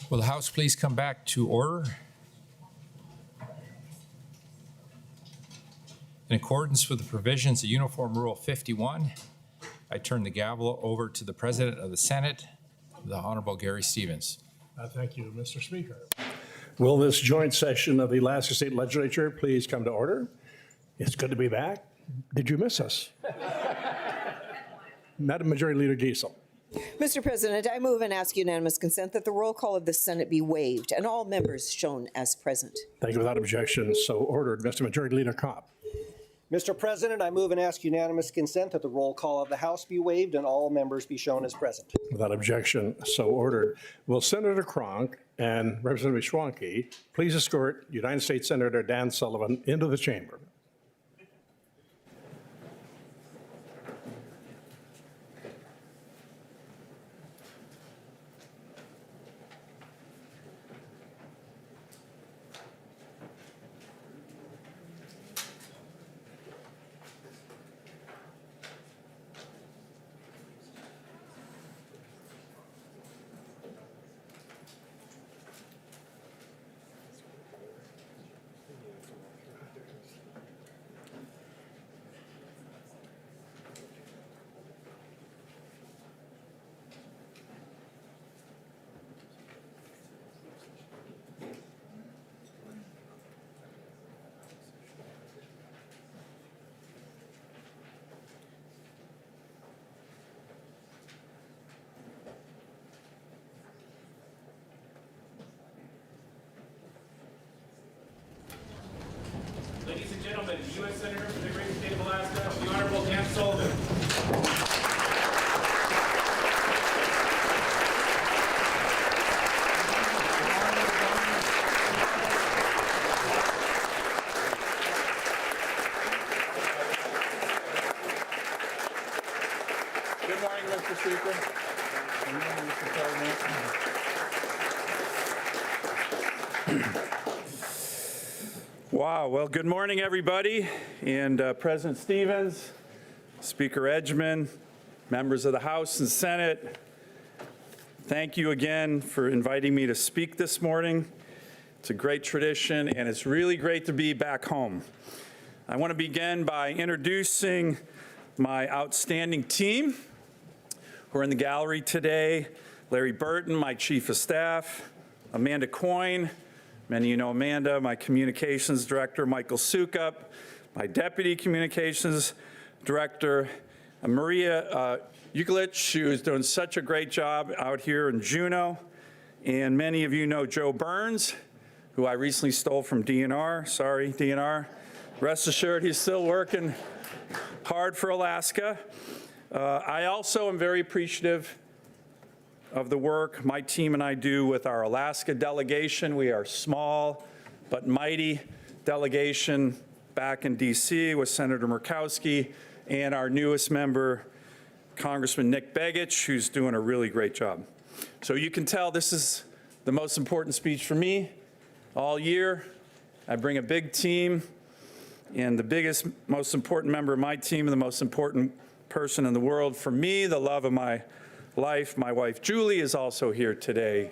Will the House please come back to order? In accordance with the provisions of Uniform Rule 51, I turn the gavel over to the President of the Senate, the Honorable Gary Stevens. Thank you, Mr. Speaker. Will this joint session of the Alaska State Legislature please come to order? It's good to be back. Did you miss us? Madam Majority Leader Giesel. Mr. President, I move and ask unanimous consent that the roll call of the Senate be waived and all members shown as present. Thank you. Without objection, so ordered. Mr. Majority Leader Kopp. Mr. President, I move and ask unanimous consent that the roll call of the House be waived and all members be shown as present. Without objection, so ordered. Will Senator Cronk and Representative Schwanke please escort United States Senator Dan Sullivan into the chamber? Ladies and gentlemen, the U.S. Senator from the great state of Alaska, the Honorable Dan Sullivan. Good morning, Mr. Speaker. Good morning, Mr. President. Wow, well, good morning, everybody. And President Stevens, Speaker Edgman, members of the House and Senate, thank you again for inviting me to speak this morning. It's a great tradition, and it's really great to be back home. I want to begin by introducing my outstanding team who are in the gallery today. Larry Burton, my Chief of Staff, Amanda Coyne, many of you know Amanda, my Communications Director, Michael Sukup, my Deputy Communications Director, Maria Uklich, who is doing such a great job out here in Juneau, and many of you know Joe Burns, who I recently stole from DNR. Sorry, DNR. Rest assured, he's still working hard for Alaska. I also am very appreciative of the work my team and I do with our Alaska delegation. We are a small but mighty delegation back in DC with Senator Murkowski and our newest member, Congressman Nick Begich, who's doing a really great job. So you can tell this is the most important speech for me all year. I bring a big team, and the biggest, most important member of my team and the most important person in the world for me, the love of my life, my wife Julie, is also here today.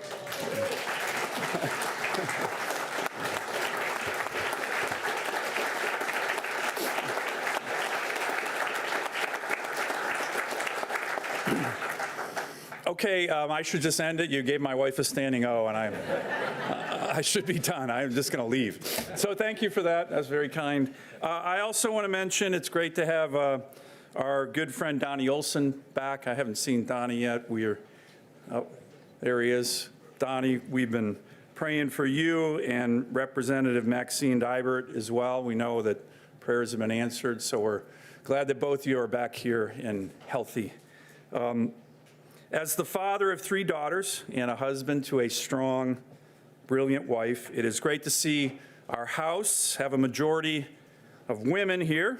Okay, I should just end it. You gave my wife a standing O, and I should be done. I'm just going to leave. So thank you for that. That's very kind. I also want to mention it's great to have our good friend Donnie Olson back. I haven't seen Donnie yet. Oh, there he is. Donnie, we've been praying for you and Representative Maxine Dibert as well. We know that prayers have been answered, so we're glad that both of you are back here and healthy. As the father of 3 daughters and a husband to a strong, brilliant wife, it is great to see our House have a majority of women here.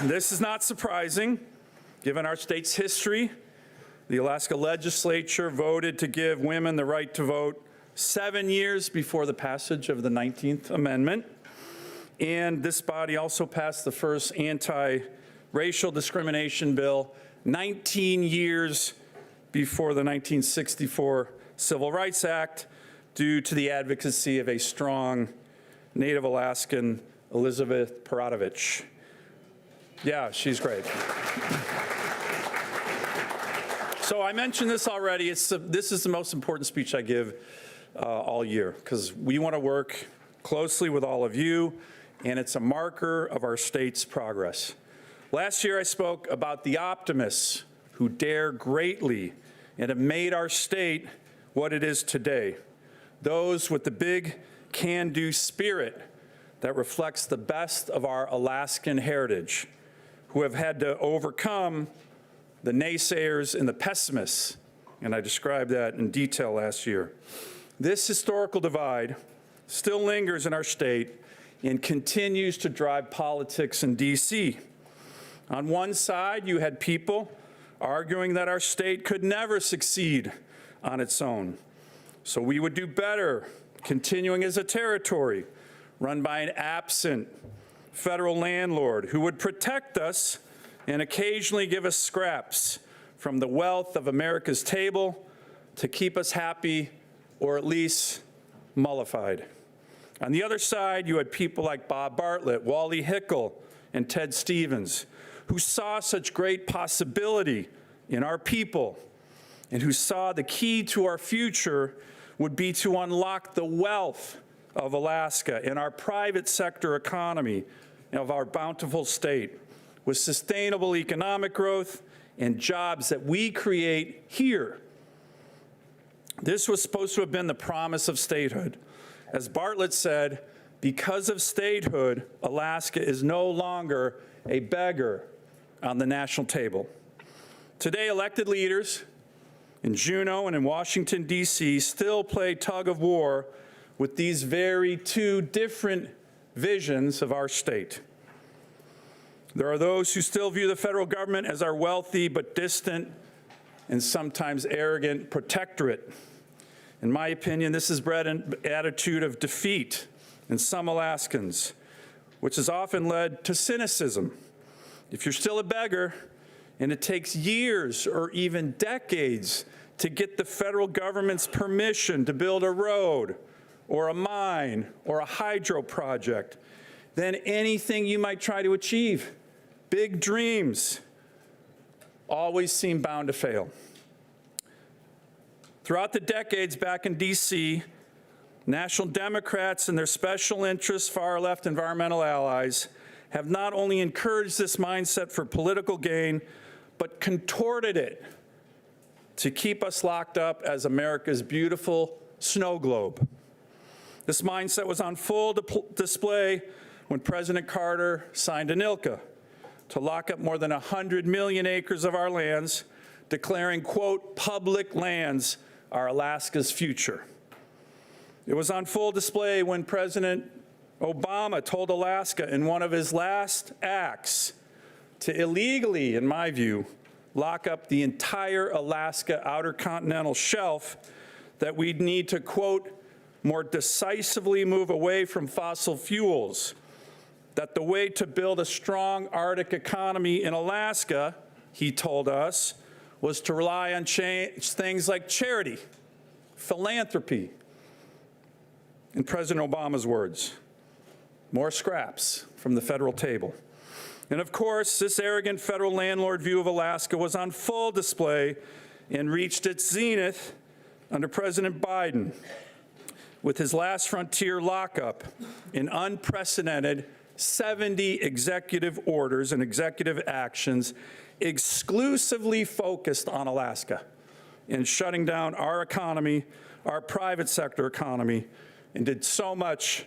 This is not surprising, given our state's history. The Alaska Legislature voted to give women the right to vote 7 years before the passage of the 19th Amendment. And this body also passed the first anti-racial discrimination bill 19 years before the 1964 Civil Rights Act, due to the advocacy of a strong Native Alaskan, Elizabeth Peradovich. Yeah, she's great. So I mentioned this already. This is the most important speech I give all year, because we want to work closely with all of you, and it's a marker of our state's progress. Last year I spoke about the optimists who dare greatly and have made our state what it is today. Those with the big can-do spirit that reflects the best of our Alaskan heritage, who have had to overcome the naysayers and the pessimists, and I described that in detail last year. This historical divide still lingers in our state and continues to drive politics in D.C. On one side, you had people arguing that our state could never succeed on its own, so we would do better continuing as a territory run by an absent federal landlord who would protect us and occasionally give us scraps from the wealth of America's table to keep us happy or at least mollified. On the other side, you had people like Bob Bartlett, Wally Hickel, and Ted Stevens, who saw such great possibility in our people and who saw the key to our future would be to unlock the wealth of Alaska and our private sector economy of our bountiful state with sustainable economic growth and jobs that we create here. This was supposed to have been the promise of statehood. As Bartlett said, because of statehood, Alaska is no longer a beggar on the national table. Today, elected leaders in Juneau and in Washington, D.C. still play tug of war with these very two different visions of our state. There are those who still view the federal government as our wealthy but distant and sometimes arrogant protectorate. In my opinion, this has bred an attitude of defeat in some Alaskans, which has often led to cynicism. If you're still a beggar, and it takes years or even decades to get the federal government's permission to build a road or a mine or a hydro project, then anything you might try to achieve, big dreams, always seem bound to fail. Throughout the decades back in D.C., National Democrats and their special interest far-left environmental allies have not only encouraged this mindset for political gain, but contorted it to keep us locked up as America's beautiful snow globe. This mindset was on full display when President Carter signed ANILCA to lock up more than 100 million acres of our lands, declaring, quote, public lands are Alaska's future. It was on full display when President Obama told Alaska in one of his last acts to illegally, in my view, lock up the entire Alaska outer continental shelf, that we'd need to, quote, more decisively move away from fossil fuels, that the way to build a strong Arctic economy in Alaska, he told us, was to rely on things like charity, philanthropy. In President Obama's words, more scraps from the federal table. And of course, this arrogant federal landlord view of Alaska was on full display and reached its zenith under President Biden with his last frontier lockup in unprecedented 70 executive orders and executive actions exclusively focused on Alaska and shutting down our economy, our private sector economy, and did so much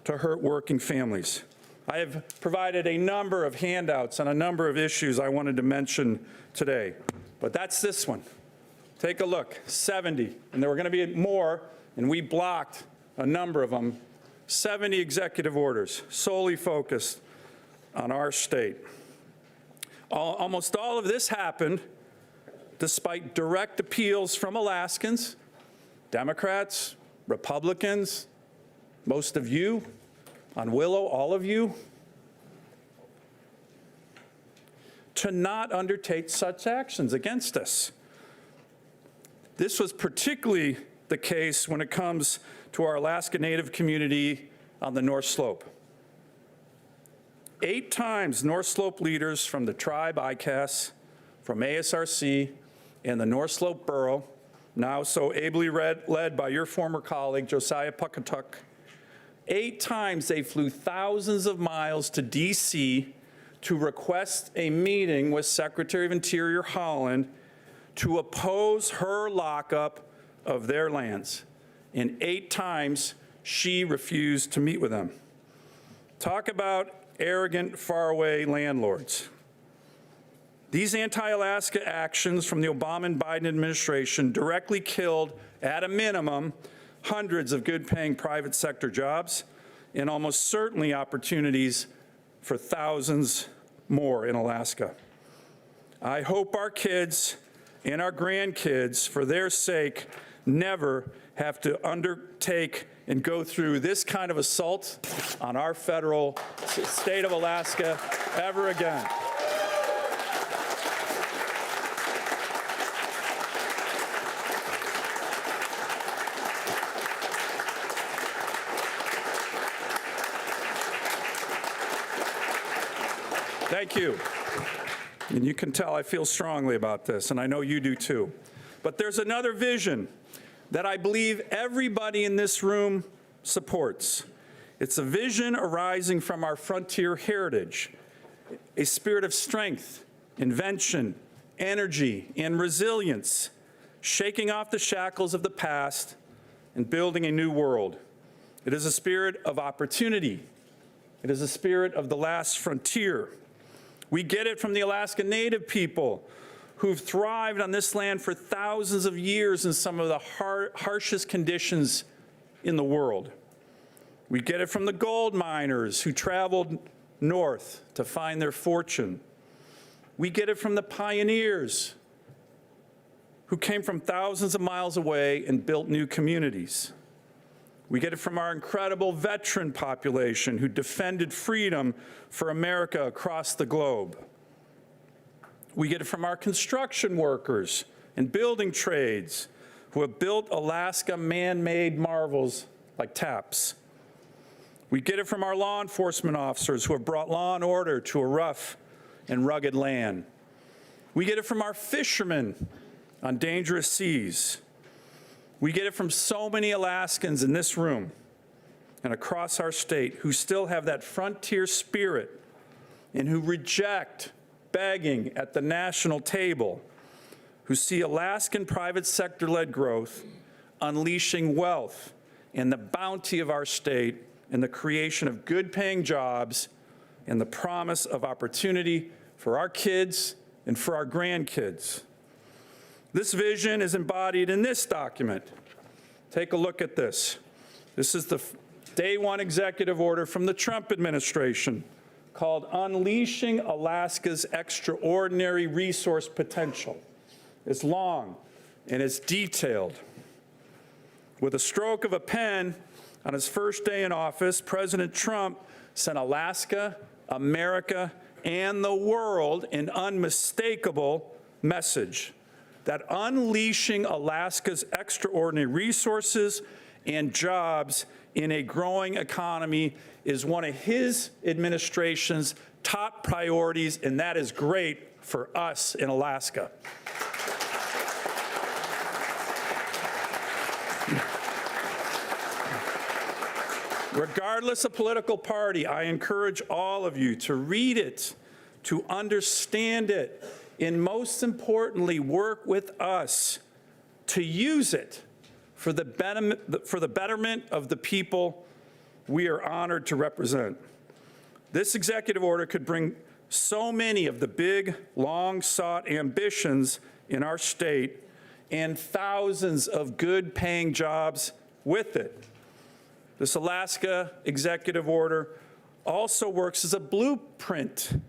to hurt working families. I have provided a number of handouts on a number of issues I wanted to mention today, but that's this one. Take a look, 70, and there were going to be more, and we blocked a number of them, 70 executive orders solely focused on our state. Almost all of this happened despite direct appeals from Alaskans, Democrats, Republicans, most of you, on Willow, all of you, to not undertake such actions against us. This was particularly the case when it comes to our Alaska Native community on the North Slope. 8 times North Slope leaders from the tribe ICAS, from ASRC, and the North Slope Borough, now so ably led by your former colleague, Josiah Puckatuk, 8 times they flew thousands of miles to D.C. to request a meeting with Secretary of Interior Holland to oppose her lockup of their lands. And 8 times she refused to meet with them. Talk about arrogant, faraway landlords. These anti-Alaska actions from the Obama and Biden administration directly killed, at a minimum, hundreds of good-paying private sector jobs and almost certainly opportunities for thousands more in Alaska. I hope our kids and our grandkids, for their sake, never have to undertake and go through this kind of assault on our federal state of Alaska ever again. Thank you. And you can tell I feel strongly about this, and I know you do too. But there's another vision that I believe everybody in this room supports. It's a vision arising from our frontier heritage, a spirit of strength, invention, energy, and resilience, shaking off the shackles of the past and building a new world. It is a spirit of opportunity. It is a spirit of the last frontier. We get it from the Alaska Native people who've thrived on this land for thousands of years in some of the harshest conditions in the world. We get it from the gold miners who traveled north to find their fortune. We get it from the pioneers who came from thousands of miles away and built new communities. We get it from our incredible veteran population who defended freedom for America across the globe. We get it from our construction workers and building trades who have built Alaska man-made marvels like TAPS. We get it from our law enforcement officers who have brought law and order to a rough and rugged land. We get it from our fishermen on dangerous seas. We get it from so many Alaskans in this room and across our state who still have that frontier spirit and who reject begging at the national table, who see Alaskan private sector-led growth unleashing wealth and the bounty of our state and the creation of good-paying jobs and the promise of opportunity for our kids and for our grandkids. This vision is embodied in this document. Take a look at this. This is the day one executive order from the Trump administration called Unleashing Alaska's Extraordinary Resource Potential. It's long and it's detailed. With a stroke of a pen, on his first day in office, President Trump sent Alaska, America, and the world an unmistakable message that unleashing Alaska's extraordinary resources and jobs in a growing economy is one of his administration's top priorities, and that is great for us in Alaska. Regardless of political party, I encourage all of you to read it, to understand it, and most importantly, work with us to use it for the betterment of the people we are honored to represent. This executive order could bring so many of the big, long-sought ambitions in our state and thousands of good-paying jobs with it. This Alaska executive order also works as a blueprint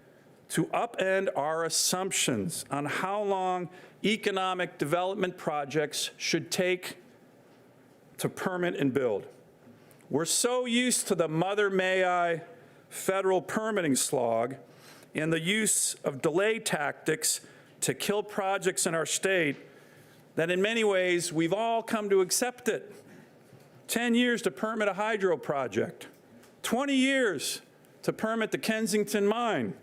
to upend our assumptions on how long economic development projects should take to permit and build. We're so used to the Mother May I federal permitting slog and the use of delay tactics to kill projects in our state that in many ways we've all come to accept it. 10 years to permit a hydro project, 20 years to permit the Kensington mine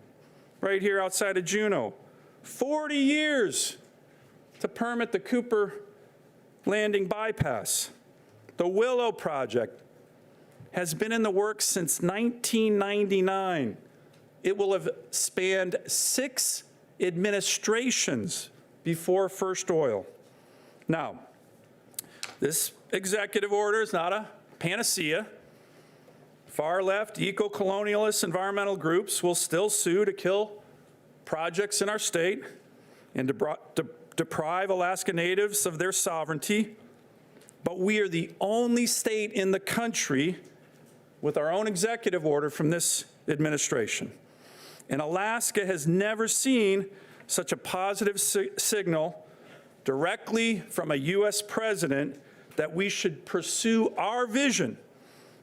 right here outside of Juneau, 40 years to permit the Cooper Landing bypass. The Willow project has been in the works since 1999. It will have spanned 6 administrations before first oil. Now, this executive order is not a panacea. Far-left, eco-colonialist environmental groups will still sue to kill projects in our state and deprive Alaska Natives of their sovereignty. But we are the only state in the country with our own executive order from this administration. And Alaska has never seen such a positive signal directly from a U.S. president that we should pursue our vision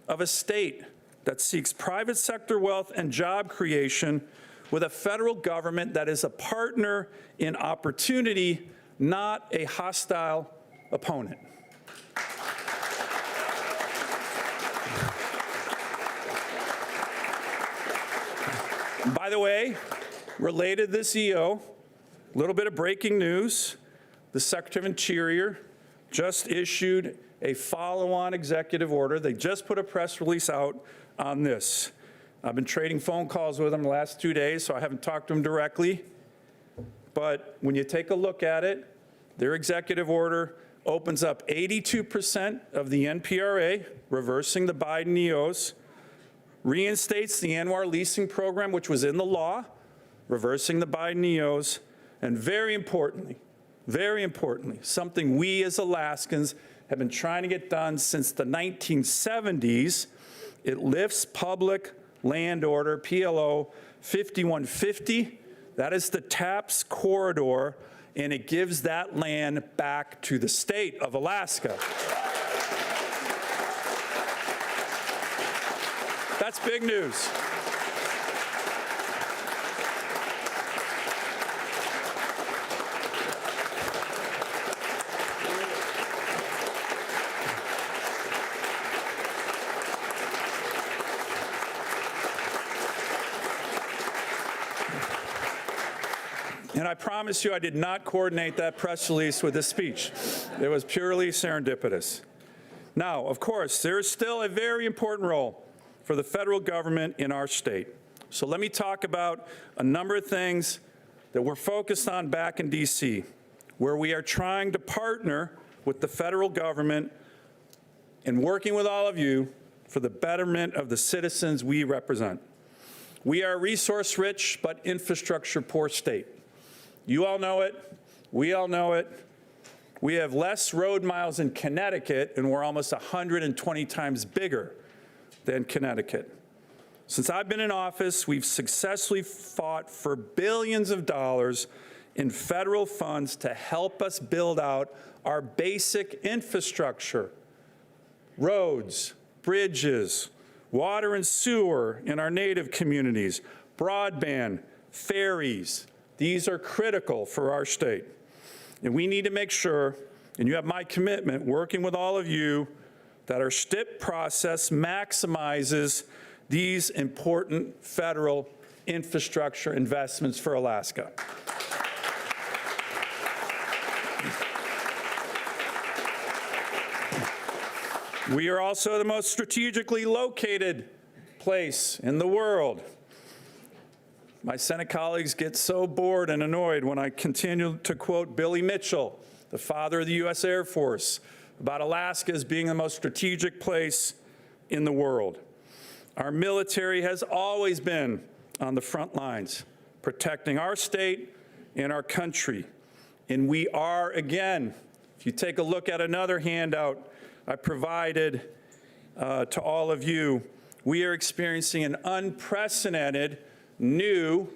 of a state that seeks private sector wealth and job creation with a federal government that is a partner in opportunity, not a hostile opponent. By the way, related to this EO, a little bit of breaking news. The Secretary of Interior just issued a follow-on executive order. They just put a press release out on this. I've been trading phone calls with them the last 2 days, so I haven't talked to them directly. But when you take a look at it, their executive order opens up 82% of the NPRA, reversing the Biden EOs, reinstates the Anwar leasing program, which was in the law, reversing the Biden EOs, and very importantly, something we as Alaskans have been trying to get done since the 1970s, it lifts public land order, PLO 5150. That is the TAPS corridor, and it gives that land back to the state of Alaska. That's big news. And I promise you I did not coordinate that press release with this speech. It was purely serendipitous. Now, of course, there is still a very important role for the federal government in our state. So let me talk about a number of things that we're focused on back in DC, where we are trying to partner with the federal government and working with all of you for the betterment of the citizens we represent. We are a resource-rich but infrastructure-poor state. You all know it. We all know it. We have less road miles in Connecticut, and we're almost 120 times bigger than Connecticut. Since I've been in office, we've successfully fought for billions of dollars in federal funds to help us build out our basic infrastructure, roads, bridges, water and sewer in our Native communities, broadband, ferries. These are critical for our state. And we need to make sure, and you have my commitment, working with all of you, that our STIP process maximizes these important federal infrastructure investments for Alaska. We are also the most strategically located place in the world. My Senate colleagues get so bored and annoyed when I continue to quote Billy Mitchell, the father of the U.S. Air Force, about Alaska as being the most strategic place in the world. Our military has always been on the front lines, protecting our state and our country. And we are, again, if you take a look at another handout I provided to all of you, we are experiencing an unprecedented new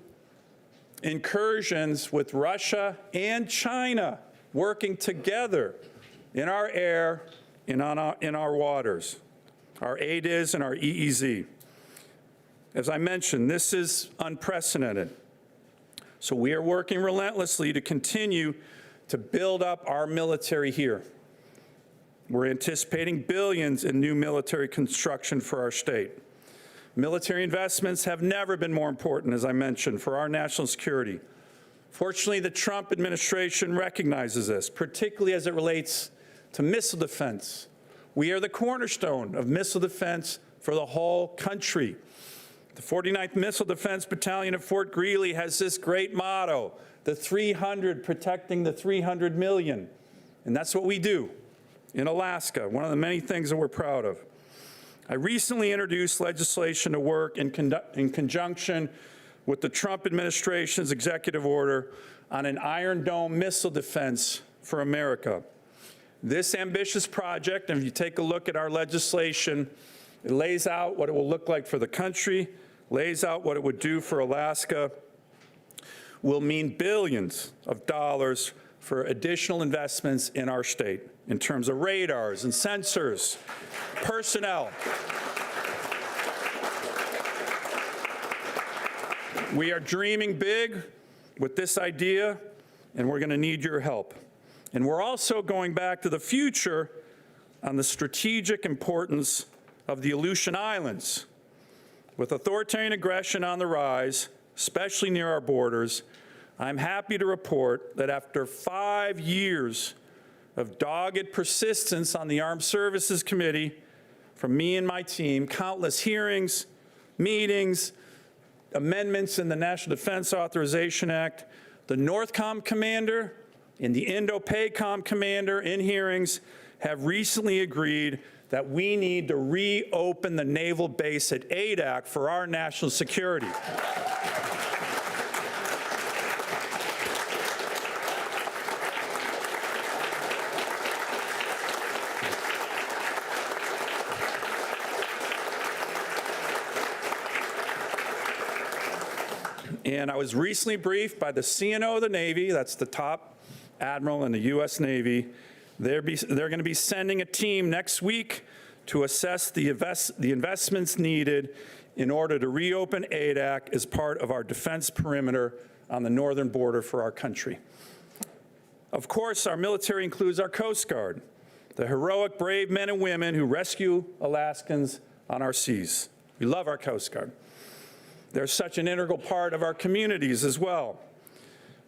incursions with Russia and China working together in our air and in our waters, our ADIZ and our EEZ. As I mentioned, this is unprecedented. So we are working relentlessly to continue to build up our military here. We're anticipating billions in new military construction for our state. Military investments have never been more important, as I mentioned, for our national security. Fortunately, the Trump administration recognizes this, particularly as it relates to missile defense. We are the cornerstone of missile defense for the whole country. The 49th Missile Defense Battalion at Fort Greely has this great motto, the 300 protecting the 300 million. And that's what we do in Alaska, one of the many things that we're proud of. I recently introduced legislation to work in conjunction with the Trump administration's executive order on an Iron Dome missile defense for America. This ambitious project, and if you take a look at our legislation, it lays out what it will look like for the country, lays out what it would do for Alaska, will mean billions of dollars for additional investments in our state in terms of radars and sensors, personnel. We are dreaming big with this idea, and we're going to need your help. And we're also going back to the future on the strategic importance of the Aleutian Islands. With authoritarian aggression on the rise, especially near our borders, I'm happy to report that after 5 years of dogged persistence on the Armed Services Committee from me and my team, countless hearings, meetings, amendments in the National Defense Authorization Act, the NORTHCOM commander and the INDOPACOM commander in hearings have recently agreed that we need to reopen the naval base at Adak for our national security. And I was recently briefed by the CNO of the Navy, that's the top admiral in the U.S. Navy. They're going to be sending a team next week to assess the investments needed in order to reopen Adak as part of our defense perimeter on the northern border for our country. Of course, our military includes our Coast Guard, the heroic, brave men and women who rescue Alaskans on our seas. We love our Coast Guard. They're such an integral part of our communities as well.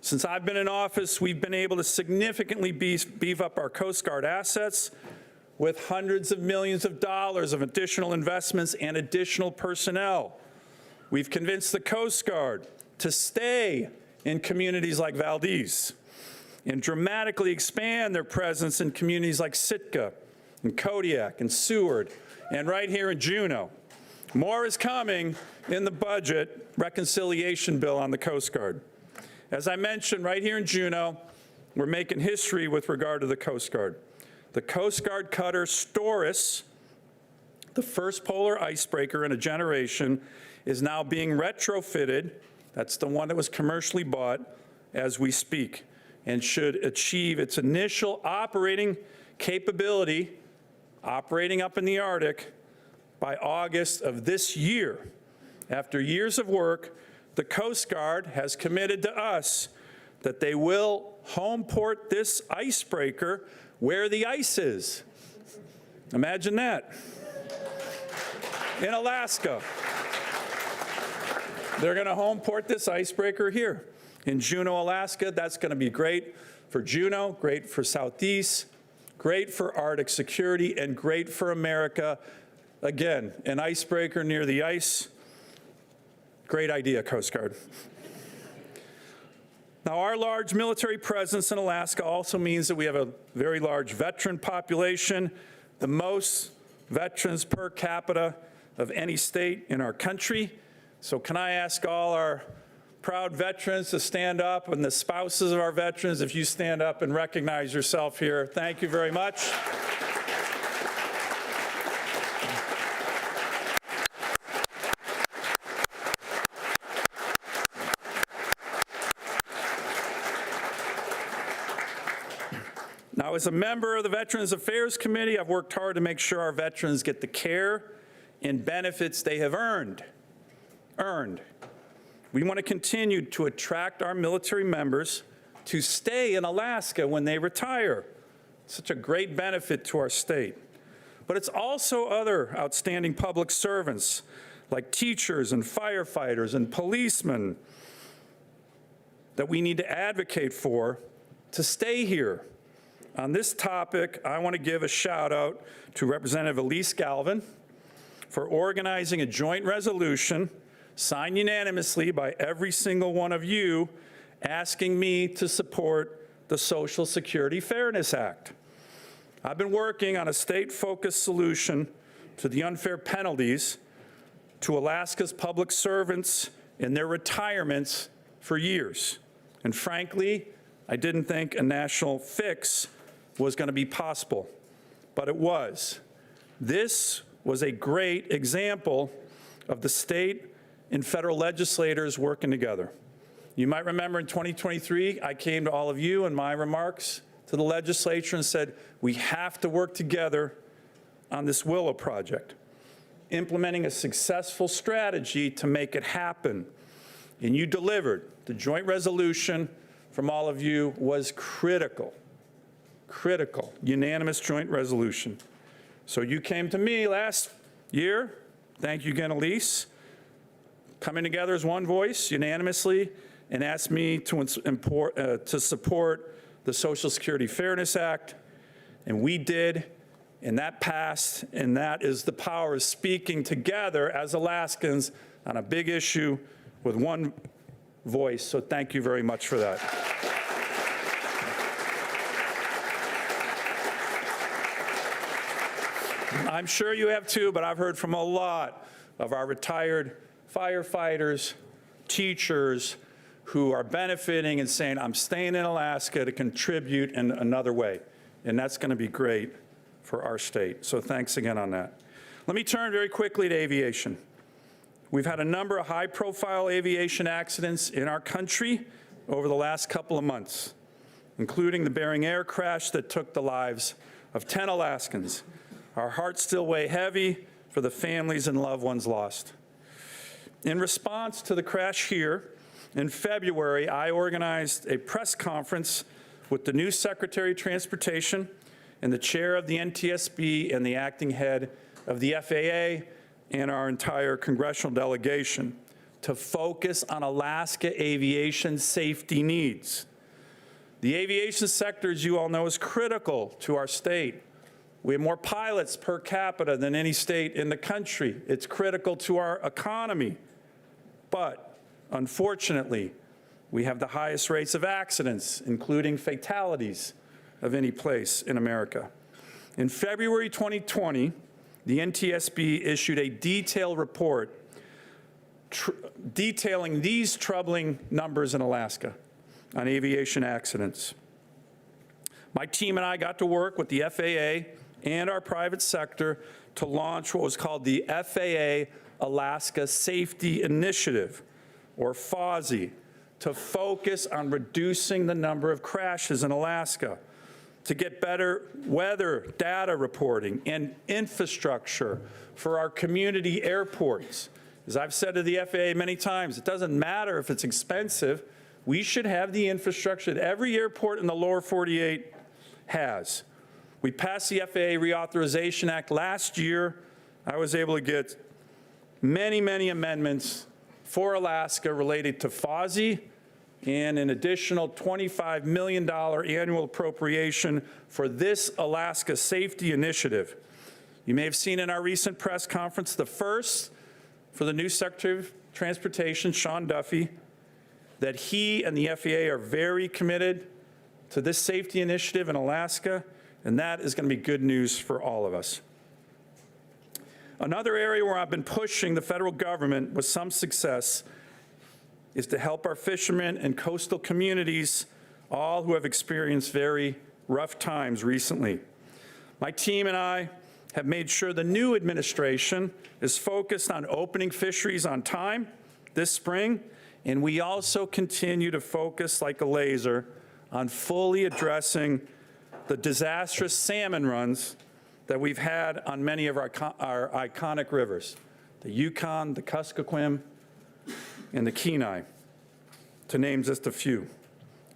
Since I've been in office, we've been able to significantly beef up our Coast Guard assets with hundreds of millions of dollars of additional investments and additional personnel. We've convinced the Coast Guard to stay in communities like Valdez and dramatically expand their presence in communities like Sitka and Kodiak and Seward and right here in Juneau. More is coming in the budget reconciliation bill on the Coast Guard. As I mentioned, right here in Juneau, we're making history with regard to the Coast Guard. The Coast Guard cutter Storis, the first polar icebreaker in a generation, is now being retrofitted. That's the one that was commercially bought as we speak, and should achieve its initial operating capability, operating up in the Arctic, by August of this year. After years of work, the Coast Guard has committed to us that they will home port this icebreaker where the ice is. Imagine that. In Alaska. They're going to home port this icebreaker here in Juneau, Alaska. That's going to be great for Juneau, great for Southeast, great for Arctic security, and great for America. Again, an icebreaker near the ice. Great idea, Coast Guard. Now, our large military presence in Alaska also means that we have a very large veteran population, the most veterans per capita of any state in our country. So can I ask all our proud veterans to stand up, and the spouses of our veterans, if you stand up and recognize yourself here. Thank you very much. Now, as a member of the Veterans Affairs Committee, I've worked hard to make sure our veterans get the care and benefits they have earned. earned. We want to continue to attract our military members to stay in Alaska when they retire. Such a great benefit to our state. But it's also other outstanding public servants like teachers and firefighters and policemen that we need to advocate for to stay here. On this topic, I want to give a shout out to Representative Elise Galvin for organizing a joint resolution signed unanimously by every single one of you asking me to support the Social Security Fairness Act. I've been working on a state-focused solution to the unfair penalties to Alaska's public servants in their retirements for years. And frankly, I didn't think a national fix was going to be possible, but it was. This was a great example of the state and federal legislators working together. You might remember in 2023, I came to all of you in my remarks to the legislature and said, we have to work together on this Willow project, implementing a successful strategy to make it happen. And you delivered. The joint resolution from all of you was critical, unanimous joint resolution. So you came to me last year, thank you again, Elise, coming together as one voice unanimously and asked me to support the Social Security Fairness Act, and we did, and that passed, and that is the power of speaking together as Alaskans on a big issue with one voice, so thank you very much for that. I'm sure you have too, but I've heard from a lot of our retired firefighters, teachers, who are benefiting and saying, I'm staying in Alaska to contribute in another way. And that's going to be great for our state. So thanks again on that. Let me turn very quickly to aviation. We've had a number of high-profile aviation accidents in our country over the last couple of months, including the Bering Air crash that took the lives of 10 Alaskans. Our hearts still weigh heavy for the families and loved ones lost. In response to the crash here, in February, I organized a press conference with the new Secretary of Transportation and the chair of the NTSB and the acting head of the FAA and our entire congressional delegation to focus on Alaska aviation safety needs. The aviation sector, as you all know, is critical to our state. We have more pilots per capita than any state in the country. It's critical to our economy. But unfortunately, we have the highest rates of accidents, including fatalities, of any place in America. In February 2020, the NTSB issued a detailed report detailing these troubling numbers in Alaska on aviation accidents. My team and I got to work with the FAA and our private sector to launch what was called the FAA Alaska Safety Initiative, or FASI, to focus on reducing the number of crashes in Alaska, to get better weather data reporting and infrastructure for our community airports. As I've said to the FAA many times, it doesn't matter if it's expensive. We should have the infrastructure that every airport in the lower 48 has. We passed the FAA Reauthorization Act last year. I was able to get many, many amendments for Alaska related to FASI and an additional $25 million annual appropriation for this Alaska Safety Initiative. You may have seen in our recent press conference the first for the new Secretary of Transportation, Sean Duffy, that he and the FAA are very committed to this safety initiative in Alaska, and that is going to be good news for all of us. Another area where I've been pushing the federal government with some success is to help our fishermen and coastal communities, all who have experienced very rough times recently. My team and I have made sure the new administration is focused on opening fisheries on time this spring, and we also continue to focus like a laser on fully addressing the disastrous salmon runs that we've had on many of our iconic rivers, the Yukon, the Kuskokwim, and the Kenai, to name just a few.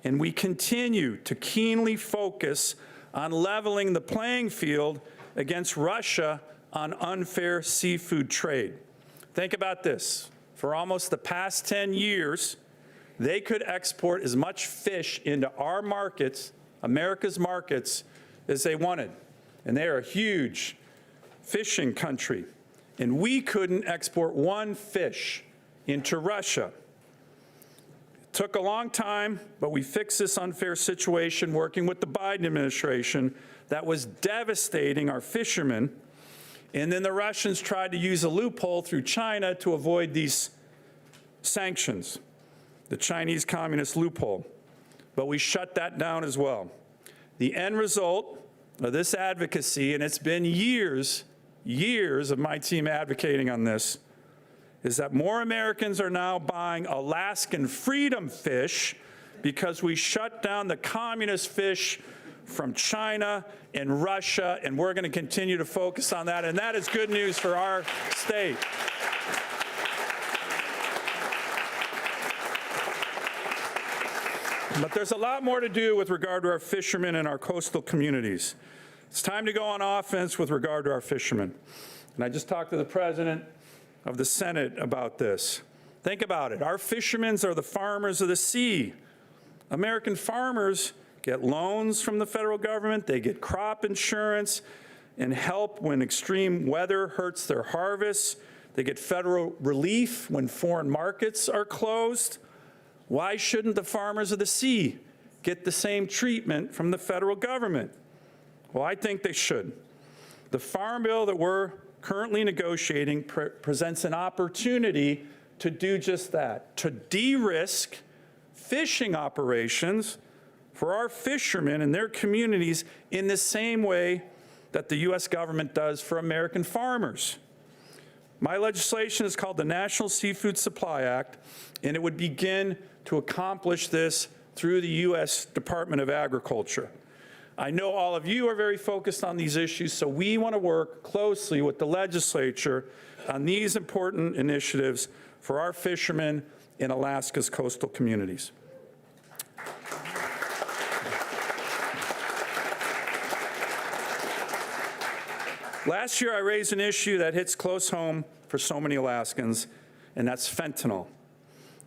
And we continue to keenly focus on leveling the playing field against Russia on unfair seafood trade. Think about this. For almost the past 10 years, they could export as much fish into our markets, America's markets, as they wanted. And they are a huge fishing country. And we couldn't export one fish into Russia. It took a long time, but we fixed this unfair situation working with the Biden administration that was devastating our fishermen. And then the Russians tried to use a loophole through China to avoid these sanctions, the Chinese communist loophole. But we shut that down as well. The end result of this advocacy, and it's been years of my team advocating on this, is that more Americans are now buying Alaskan freedom fish because we shut down the communist fish from China and Russia, and we're going to continue to focus on that, and that is good news for our state. But there's a lot more to do with regard to our fishermen and our coastal communities. It's time to go on offense with regard to our fishermen. And I just talked to the President of the Senate about this. Think about it. Our fishermen are the farmers of the sea. American farmers get loans from the federal government, they get crop insurance and help when extreme weather hurts their harvests. They get federal relief when foreign markets are closed. Why shouldn't the farmers of the sea get the same treatment from the federal government? Well, I think they should. The farm bill that we're currently negotiating presents an opportunity to do just that, to de-risk fishing operations for our fishermen and their communities in the same way that the U.S. government does for American farmers. My legislation is called the National Seafood Supply Act, and it would begin to accomplish this through the U.S. Department of Agriculture. I know all of you are very focused on these issues, so we want to work closely with the legislature on these important initiatives for our fishermen in Alaska's coastal communities. Last year, I raised an issue that hits close home for so many Alaskans, and that's fentanyl.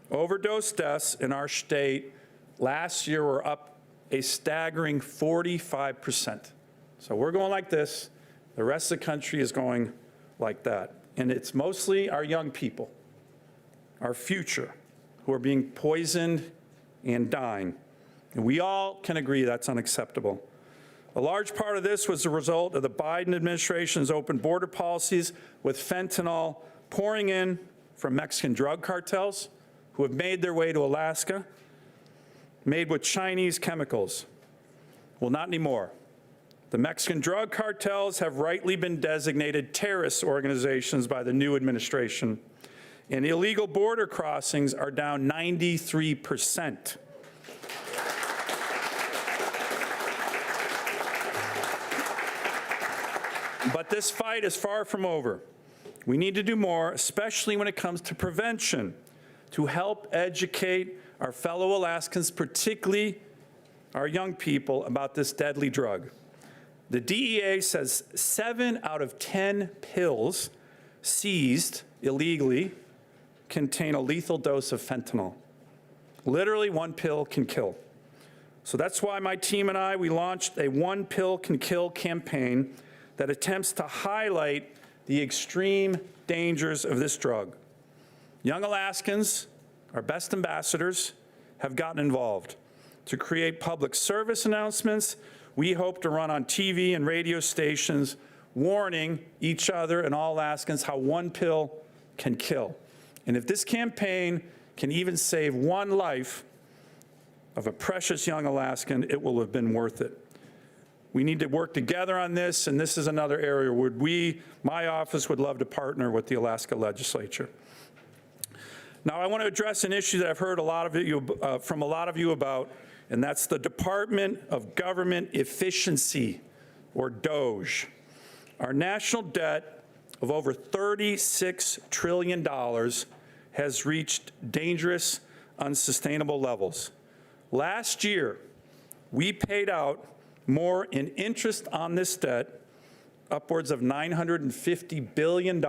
Overdose deaths in our state last year were up a staggering 45%. So we're going like this. The rest of the country is going like that. And it's mostly our young people, our future, who are being poisoned and dying. And we all can agree that's unacceptable. A large part of this was the result of the Biden administration's open border policies, with fentanyl pouring in from Mexican drug cartels who have made their way to Alaska, made with Chinese chemicals. Well, not anymore. The Mexican drug cartels have rightly been designated terrorist organizations by the new administration, and illegal border crossings are down 93%. But this fight is far from over. We need to do more, especially when it comes to prevention, to help educate our fellow Alaskans, particularly our young people, about this deadly drug. The DEA says 7 out of 10 pills seized illegally contain a lethal dose of fentanyl. Literally, one pill can kill. So that's why my team and I, we launched a One Pill Can Kill campaign that attempts to highlight the extreme dangers of this drug. Young Alaskans, our best ambassadors, have gotten involved. To create public service announcements, we hope to run on TV and radio stations warning each other and all Alaskans how one pill can kill. And if this campaign can even save one life of a precious young Alaskan, it will have been worth it. We need to work together on this, and this is another area where my office would love to partner with the Alaska Legislature. Now, I want to address an issue that I've heard from a lot of you about, and that's the Department of Government Efficiency, or DOGE. Our national debt of over $36 trillion has reached dangerous, unsustainable levels. Last year, we paid out more in interest on this debt, upwards of $950 billion,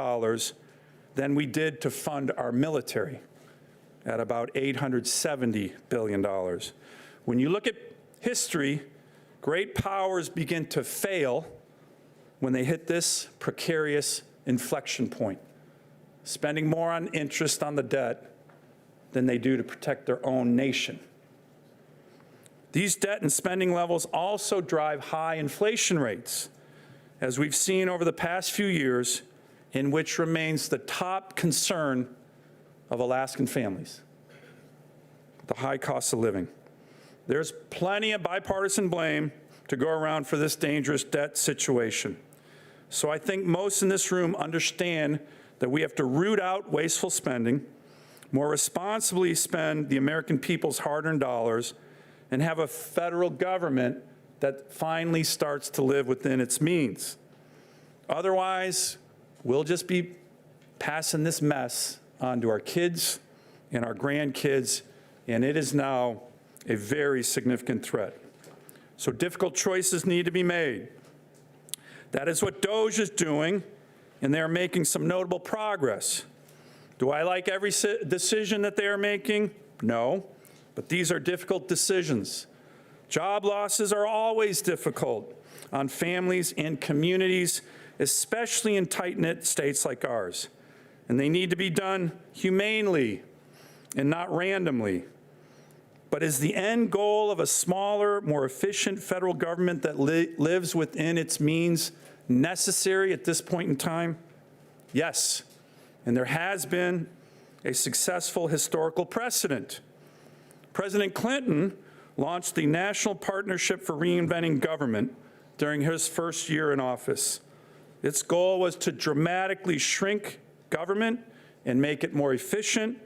than we did to fund our military, at about $870 billion. When you look at history, great powers begin to fail when they hit this precarious inflection point, spending more on interest on the debt than they do to protect their own nation. These debt and spending levels also drive high inflation rates, as we've seen over the past few years, in which remains the top concern of Alaskan families, the high cost of living. There's plenty of bipartisan blame to go around for this dangerous debt situation. So I think most in this room understand that we have to root out wasteful spending, more responsibly spend the American people's hard-earned dollars, and have a federal government that finally starts to live within its means. Otherwise, we'll just be passing this mess on to our kids and our grandkids, and it is now a very significant threat. So difficult choices need to be made. That is what DOGE is doing, and they're making some notable progress. Do I like every decision that they are making? No, but these are difficult decisions. Job losses are always difficult on families and communities, especially in tight-knit states like ours. And they need to be done humanely and not randomly. But is the end goal of a smaller, more efficient federal government that lives within its means necessary at this point in time? Yes. And there has been a successful historical precedent. President Clinton launched the National Partnership for Reinventing Government during his first year in office. Its goal was to dramatically shrink government and make it more efficient,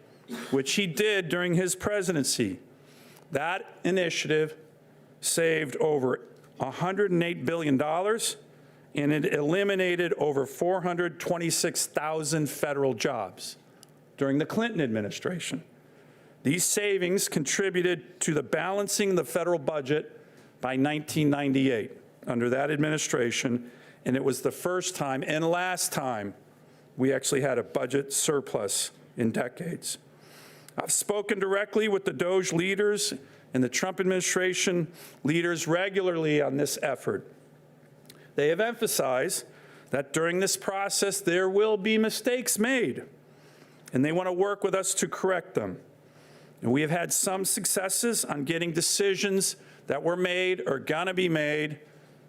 which he did during his presidency. That initiative saved over $108 billion, and it eliminated over 426,000 federal jobs during the Clinton administration. These savings contributed to the balancing the federal budget by 1998 under that administration, and it was the first time and last time we actually had a budget surplus in decades. I've spoken directly with the DOGE leaders and the Trump administration leaders regularly on this effort. They have emphasized that during this process there will be mistakes made, and they want to work with us to correct them. And we have had some successes on getting decisions that were made or gonna be made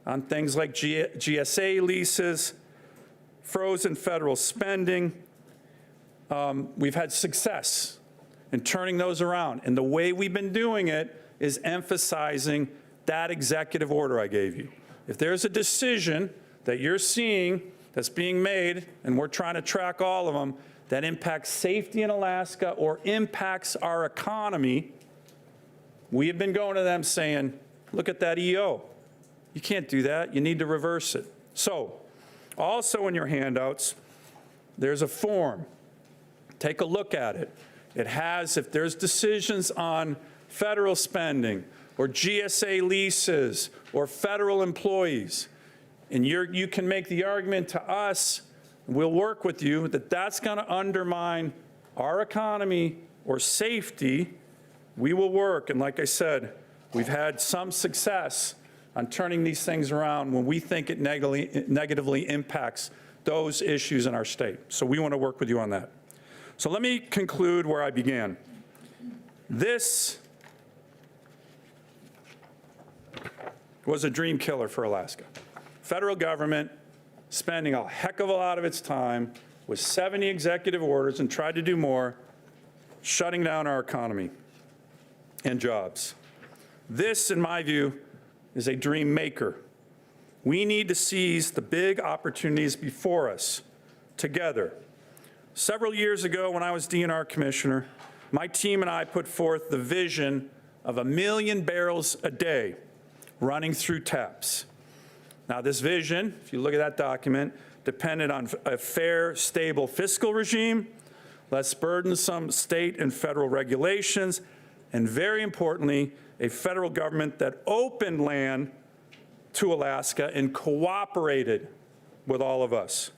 on things like GSA leases, frozen federal spending. We've had success in turning those around. And the way we've been doing it is emphasizing that executive order I gave you. If there's a decision that you're seeing that's being made, and we're trying to track all of them, that impacts safety in Alaska or impacts our economy, we have been going to them saying, look at that EO. You can't do that. You need to reverse it. So, also in your handouts, there's a form. Take a look at it. It has, if there's decisions on federal spending or GSA leases or federal employees, and you can make the argument to us, we'll work with you, that that's going to undermine our economy or safety, we will work. And like I said, we've had some success on turning these things around when we think it negatively impacts those issues in our state. So we want to work with you on that. So let me conclude where I began. This was a dream killer for Alaska. Federal government spending a heck of a lot of its time with 70 executive orders and tried to do more, shutting down our economy and jobs. This, in my view, is a dream maker. We need to seize the big opportunities before us together. Several years ago, when I was DNR commissioner, my team and I put forth the vision of 1 million barrels a day running through taps. Now, this vision, if you look at that document, depended on a fair, stable fiscal regime, less burdensome state and federal regulations, and very importantly, a federal government that opened land to Alaska and cooperated with all of us.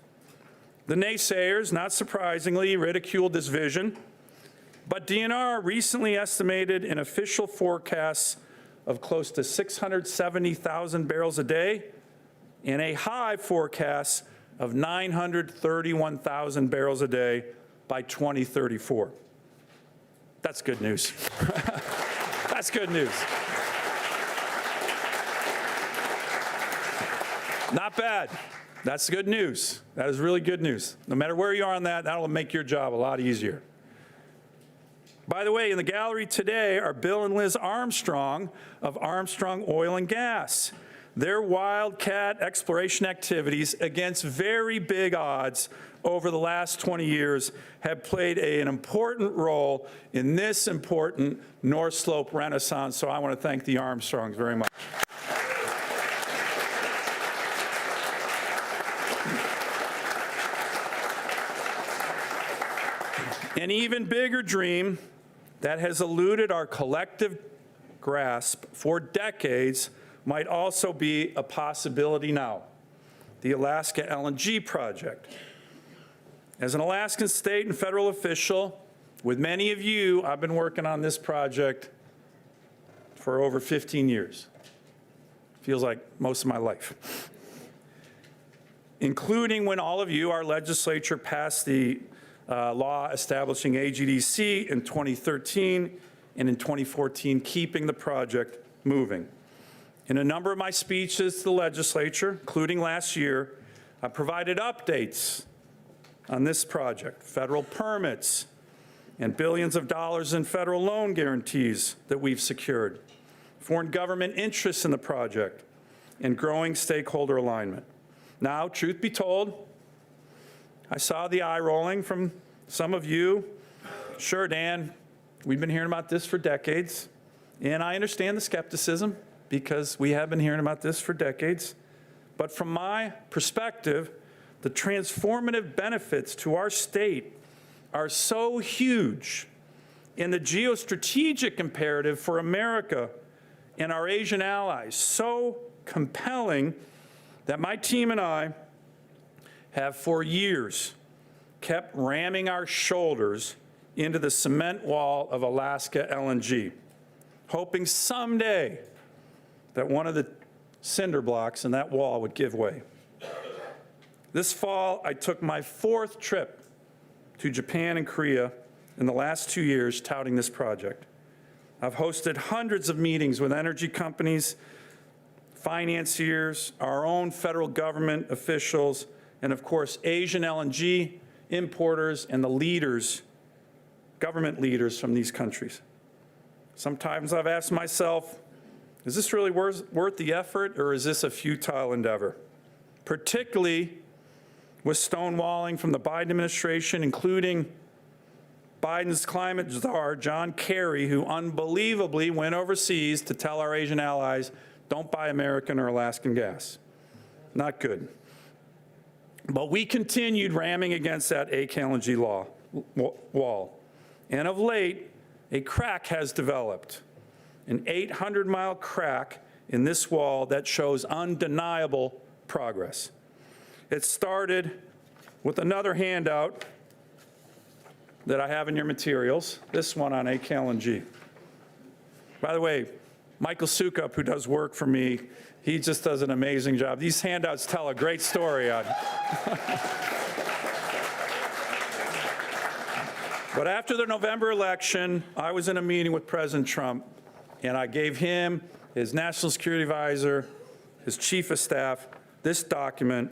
The naysayers, not surprisingly, ridiculed this vision, but DNR recently estimated an official forecast of close to 670,000 barrels a day and a high forecast of 931,000 barrels a day by 2034. That's good news. That's good news. Not bad. That's good news. That is really good news. No matter where you are on that, that'll make your job a lot easier. By the way, in the gallery today are Bill and Liz Armstrong of Armstrong Oil and Gas. Their wildcat exploration activities against very big odds over the last 20 years have played an important role in this important North Slope renaissance. So I want to thank the Armstrongs very much. An even bigger dream that has eluded our collective grasp for decades might also be a possibility now: the Alaska LNG project. As an Alaskan state and federal official, with many of you, I've been working on this project for over 15 years. Feels like most of my life. Including when all of you, our legislature, passed the law establishing AGDC in 2013 and in 2014, keeping the project moving. In a number of my speeches to the legislature, including last year, I provided updates on this project, federal permits, and billions of dollars in federal loan guarantees that we've secured, foreign government interest in the project, and growing stakeholder alignment. Now, truth be told, I saw the eye rolling from some of you. Sure, Dan, we've been hearing about this for decades, and I understand the skepticism because we have been hearing about this for decades. But from my perspective, the transformative benefits to our state are so huge, and the geostrategic imperative for America and our Asian allies so compelling that my team and I have for years kept ramming our shoulders into the cement wall of Alaska LNG, hoping someday that one of the cinder blocks in that wall would give way. This fall, I took my 4th trip to Japan and Korea in the last 2 years touting this project. I've hosted hundreds of meetings with energy companies, financiers, our own federal government officials, and of course, Asian LNG importers and the leaders, government leaders from these countries. Sometimes I've asked myself, is this really worth the effort, or is this a futile endeavor? Particularly with stonewalling from the Biden administration, including Biden's climate czar, John Kerry, who unbelievably went overseas to tell our Asian allies, don't buy American or Alaskan gas. Not good. But we continued ramming against that LNG wall. And of late, a crack has developed, an 800-mile crack in this wall that shows undeniable progress. It started with another handout that I have in your materials, this one on LNG. By the way, Michael Sukup, who does work for me, he just does an amazing job. These handouts tell a great story on. But after the November election, I was in a meeting with President Trump, and I gave him, his national security advisor, his chief of staff, this document,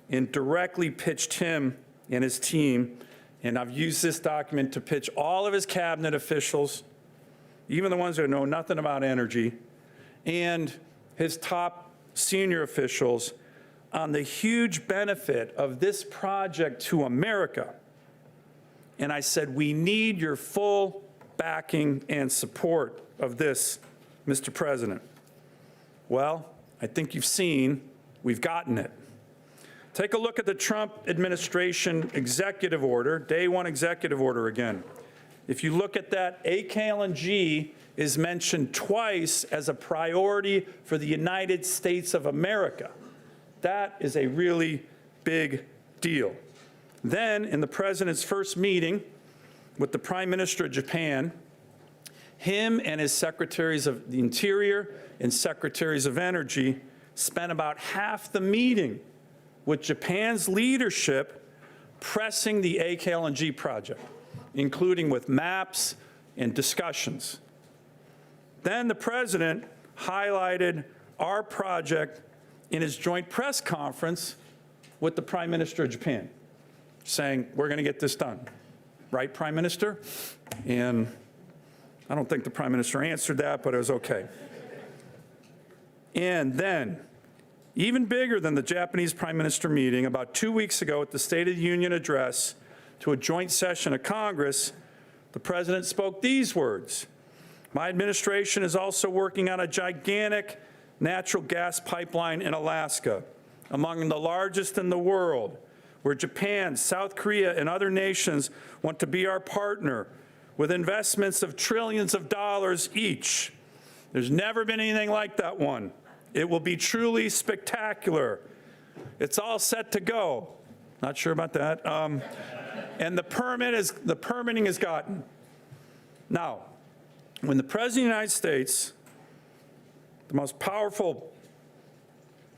and directly pitched him and his team. And I've used this document to pitch all of his cabinet officials, even the ones that know nothing about energy, and his top senior officials on the huge benefit of this project to America. And I said, we need your full backing and support of this, Mr. President. Well, I think you've seen we've gotten it. Take a look at the Trump administration executive order, day one executive order again. If you look at that, AKLNG is mentioned twice as a priority for the United States of America. That is a really big deal. Then, in the president's first meeting with the Prime Minister of Japan, him and his secretaries of the Interior and secretaries of Energy spent about half the meeting with Japan's leadership pressing the AKLNG project, including with maps and discussions. Then the president highlighted our project in his joint press conference with the Prime Minister of Japan, saying, we're going to get this done. Right, Prime Minister? And I don't think the Prime Minister answered that, but it was okay. And then, even bigger than the Japanese Prime Minister meeting, about 2 weeks ago at the State of the Union address to a joint session of Congress, the president spoke these words: my administration is also working on a gigantic natural gas pipeline in Alaska, among the largest in the world, where Japan, South Korea, and other nations want to be our partner with investments of trillions of dollars each. There's never been anything like that one. It will be truly spectacular. It's all set to go. Not sure about that. And the permitting is gotten. Now, when the President of the United States, the most powerful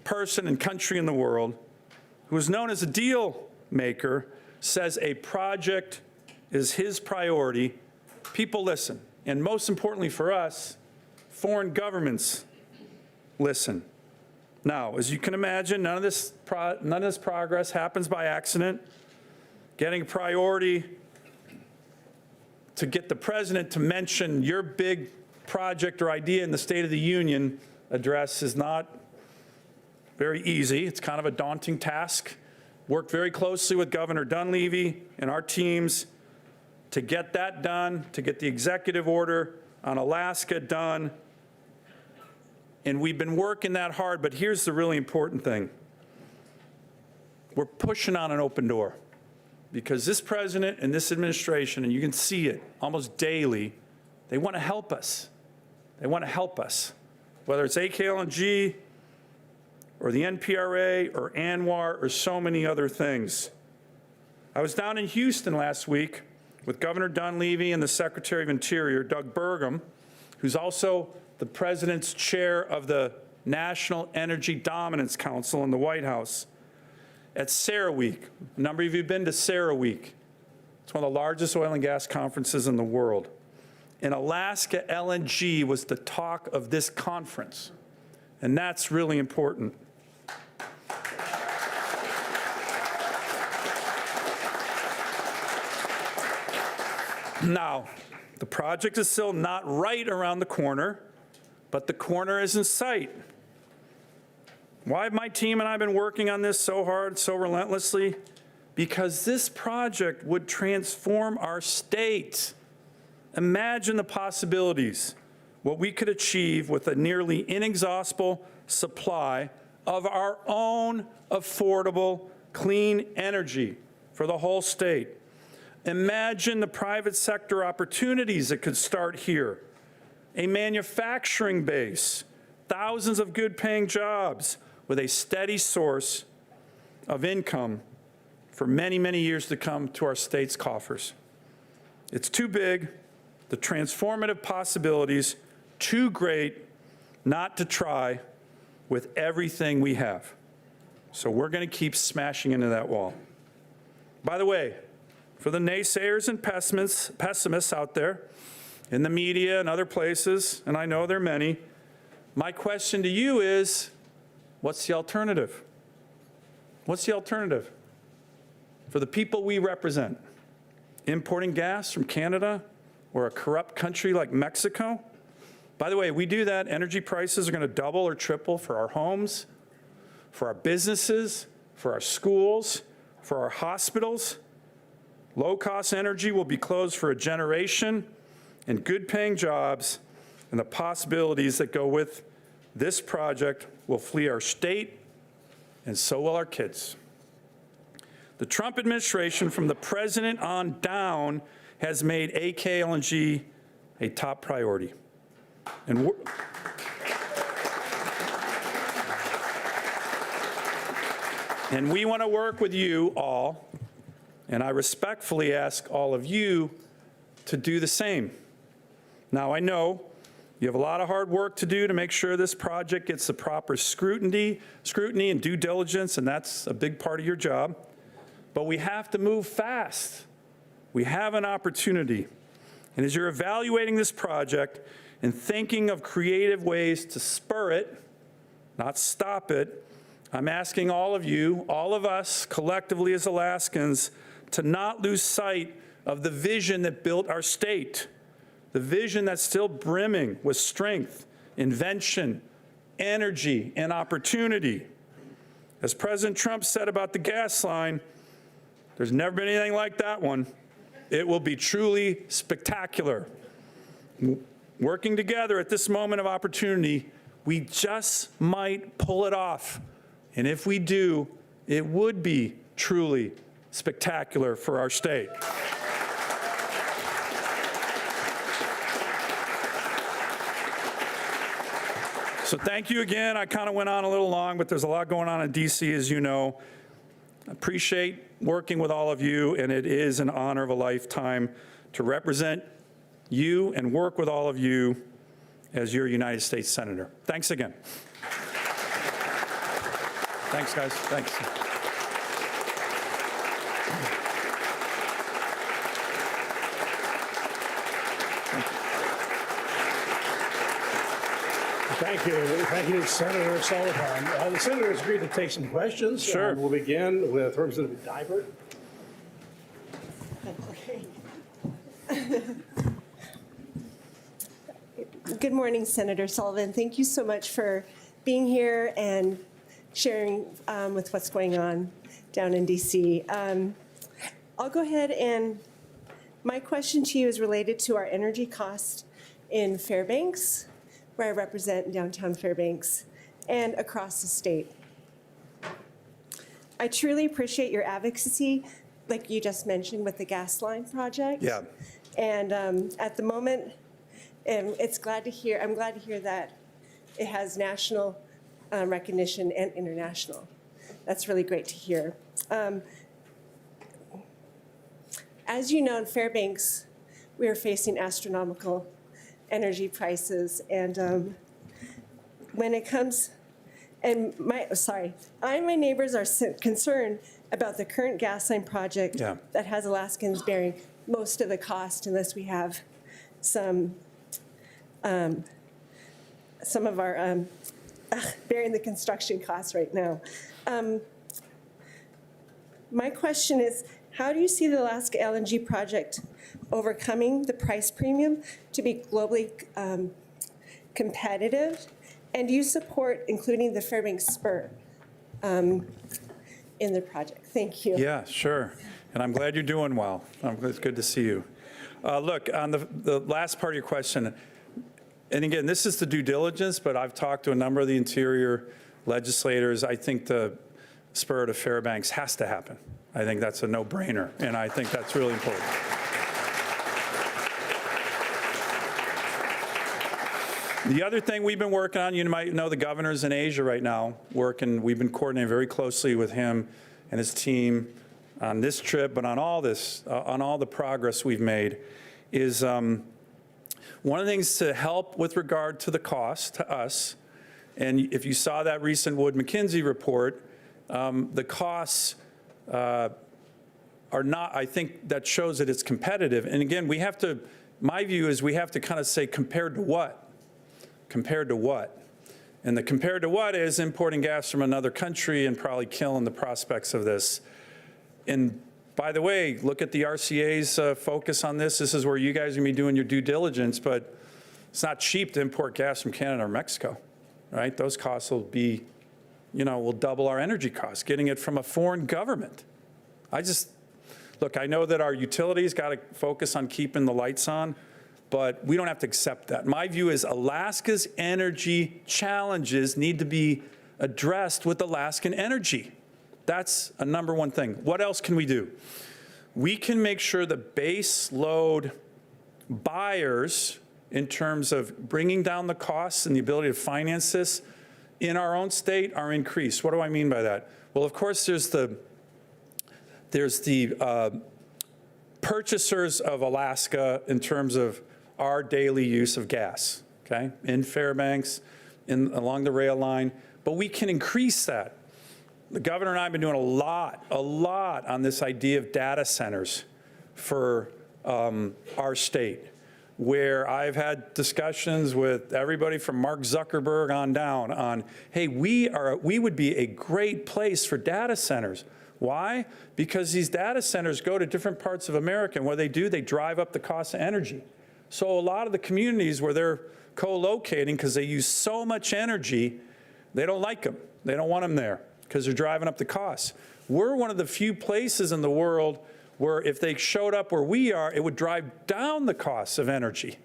person and country in the world, who is known as a deal maker, says a project is his priority, people listen. And most importantly for us, foreign governments listen. Now, as you can imagine, none of this progress happens by accident. Getting a priority to get the president to mention your big project or idea in the State of the Union address is not very easy. It's kind of a daunting task. Worked very closely with Governor Dunleavy and our teams to get that done, to get the executive order on Alaska done. And we've been working that hard, but here's the really important thing. We're pushing on an open door because this president and this administration, and you can see it almost daily, they want to help us. They want to help us, whether it's AKLNG or the NPRA or ANWR or so many other things. I was down in Houston last week with Governor Dunleavy and the Secretary of Interior, Doug Burgum, who's also the president's chair of the National Energy Dominance Council in the White House, at CERAWeek. A number of you have been to CERAWeek. It's one of the largest oil and gas conferences in the world. And Alaska LNG was the talk of this conference. And that's really important. Now, the project is still not right around the corner, but the corner is in sight. Why have my team and I been working on this so hard, so relentlessly? Because this project would transform our state. Imagine the possibilities, what we could achieve with a nearly inexhaustible supply of our own affordable, clean energy for the whole state. Imagine the private sector opportunities that could start here. A manufacturing base, thousands of good-paying jobs with a steady source of income for many, many years to come to our state's coffers. It's too big, the transformative possibilities too great not to try with everything we have. So we're going to keep smashing into that wall. By the way, for the naysayers and pessimists out there in the media and other places, and I know there are many, my question to you is, what's the alternative? What's the alternative? For the people we represent, importing gas from Canada or a corrupt country like Mexico? By the way, we do that, energy prices are going to double or triple for our homes, for our businesses, for our schools, for our hospitals. Low-cost energy will be closed for a generation, and good-paying jobs and the possibilities that go with this project will flee our state, and so will our kids. the Trump administration, from the president on down, has made AK LNG a top priority. And we want to work with you all, and I respectfully ask all of you to do the same. Now, I know you have a lot of hard work to do to make sure this project gets the proper scrutiny and due diligence, and that's a big part of your job. But we have to move fast. We have an opportunity. And as you're evaluating this project and thinking of creative ways to spur it, not stop it, I'm asking all of you, all of us collectively as Alaskans, to not lose sight of the vision that built our state, the vision that's still brimming with strength, invention, energy, and opportunity. As President Trump said about the gas line, there's never been anything like that one. It will be truly spectacular. Working together at this moment of opportunity, we just might pull it off. And if we do, it would be truly spectacular for our state. So thank you again. I kind of went on a little long, but there's a lot going on in DC, as you know. I appreciate working with all of you, and it is an honor of a lifetime to represent you and work with all of you as your United States Senator. Thanks again. Thanks, guys. Thanks. Thank you. Thank you, Senator Sullivan. The senators agreed to take some questions. Sure. We'll begin with Representative Dybert. Good morning, Senator Sullivan. Thank you so much for being here and sharing with what's going on down in DC. I'll go ahead, and my question to you is related to our energy cost in Fairbanks, where I represent downtown Fairbanks, and across the state. I truly appreciate your advocacy, like you just mentioned with the gas line project. Yeah. And at the moment, I'm glad to hear that it has national recognition and international. That's really great to hear. As you know, in Fairbanks, we are facing astronomical energy prices, and when it comes, and I and my neighbors are concerned about the current gas line project that has Alaskans bearing most of the cost, unless we have some of our bearing the construction costs right now. My question is, how do you see the Alaska LNG project overcoming the price premium to be globally competitive? And do you support including the Fairbanks Spur in the project? Thank you. Yeah, sure. And I'm glad you're doing well. It's good to see you. Look, on the last part of your question, and again, this is the due diligence, but I've talked to a number of the interior legislators. I think the spur to Fairbanks has to happen. I think that's a no-brainer, and I think that's really important. The other thing we've been working on, you might know the governor's in Asia right now working. We've been coordinating very closely with him and his team on this trip, but on all this, on all the progress we've made, is one of the things to help with regard to the cost to us. And if you saw that recent Wood-McKinsey report, the costs are not, I think that shows that it's competitive. And again, we have to, my view is we have to kind of say compared to what? Compared to what? And the compared to what is importing gas from another country and probably killing the prospects of this. And by the way, look at the RCA's focus on this. This is where you guys are going to be doing your due diligence, but it's not cheap to import gas from Canada or Mexico, right? Those costs will be, will double our energy costs, getting it from a foreign government. Look, I know that our utilities got to focus on keeping the lights on, but we don't have to accept that. My view is Alaska's energy challenges need to be addressed with Alaskan energy. That's a number one thing. What else can we do? We can make sure the base load buyers, in terms of bringing down the costs and the ability to finance this in our own state, are increased. What do I mean by that? Well, of course, there's the purchasers of Alaska in terms of our daily use of gas, okay, in Fairbanks, along the rail line, but we can increase that. The governor and I have been doing a lot on this idea of data centers for our state, where I've had discussions with everybody from Mark Zuckerberg on down on, hey, we would be a great place for data centers. Why? Because these data centers go to different parts of America, and what they do, they drive up the cost of energy. So a lot of the communities where they're co-locating, because they use so much energy, they don't like them. They don't want them there because they're driving up the costs. We're one of the few places in the world where if they showed up where we are, it would drive down the costs of energy,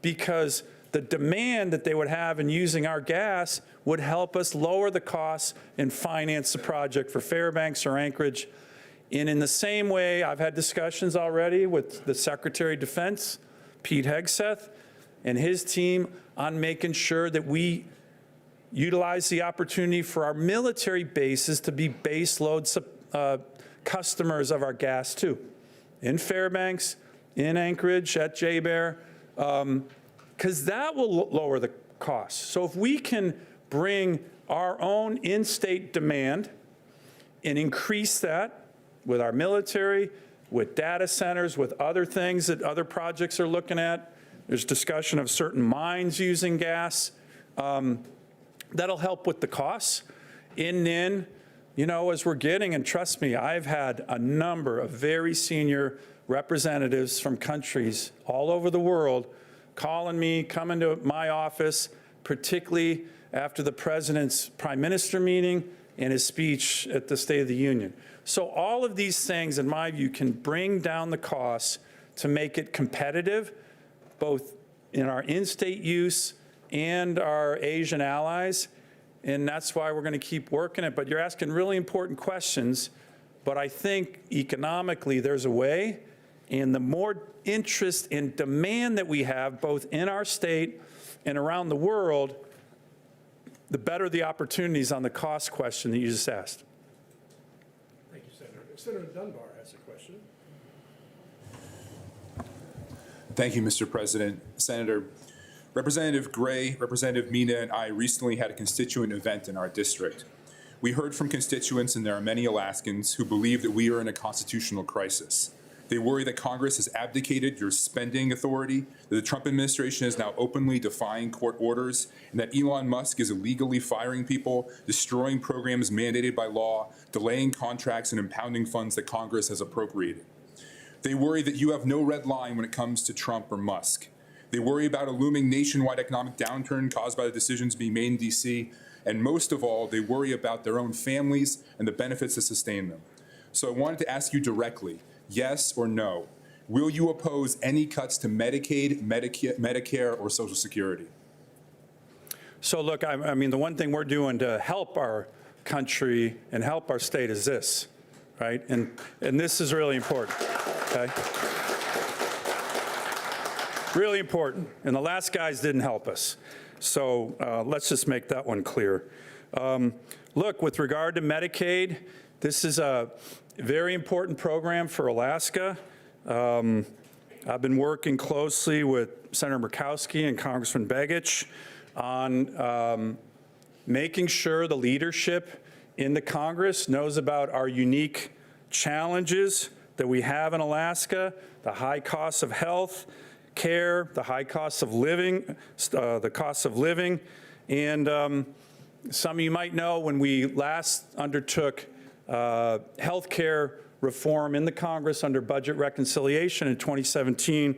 because the demand that they would have in using our gas would help us lower the costs and finance the project for Fairbanks or Anchorage. And in the same way, I've had discussions already with the Secretary of Defense, Pete Hegseth, and his team on making sure that we utilize the opportunity for our military bases to be base load customers of our gas too, in Fairbanks, in Anchorage, at J-Bear, because that will lower the costs. So if we can bring our own in-state demand and increase that with our military, with data centers, with other things that other projects are looking at, there's discussion of certain mines using gas, that'll help with the costs. And then, you know, as we're getting, and trust me, I've had a number of very senior representatives from countries all over the world calling me, coming to my office, particularly after the president's prime minister meeting and his speech at the State of the Union. So all of these things, in my view, can bring down the costs to make it competitive, both in our in-state use and our Asian allies. And that's why we're going to keep working it. But you're asking really important questions. But I think economically there's a way. And the more interest and demand that we have, both in our state and around the world, the better the opportunities on the cost question that you just asked. Thank you, Senator. Senator Dunbar has a question. Thank you, Mr. President. Senator, Representative Gray, Representative Mina, and I recently had a constituent event in our district. We heard from constituents, and there are many Alaskans who believe that we are in a constitutional crisis. They worry that Congress has abdicated your spending authority, that the Trump administration is now openly defying court orders, and that Elon Musk is illegally firing people, destroying programs mandated by law, delaying contracts, and impounding funds that Congress has appropriated. They worry that you have no red line when it comes to Trump or Musk. They worry about a looming nationwide economic downturn caused by the decisions being made in D.C., and most of all, they worry about their own families and the benefits that sustain them. So I wanted to ask you directly, yes or no, will you oppose any cuts to Medicaid, Medicare, or Social Security? So look, I mean, the one thing we're doing to help our country and help our state is this, right? And this is really important, okay? Really important. And the last guys didn't help us. So let's just make that one clear. Look, with regard to Medicaid, this is a very important program for Alaska. I've been working closely with Senator Murkowski and Congressman Begich on making sure the leadership in the Congress knows about our unique challenges that we have in Alaska, the high costs of health care, the high costs of living, and some of you might know when we last undertook health care reform in the Congress under budget reconciliation in 2017,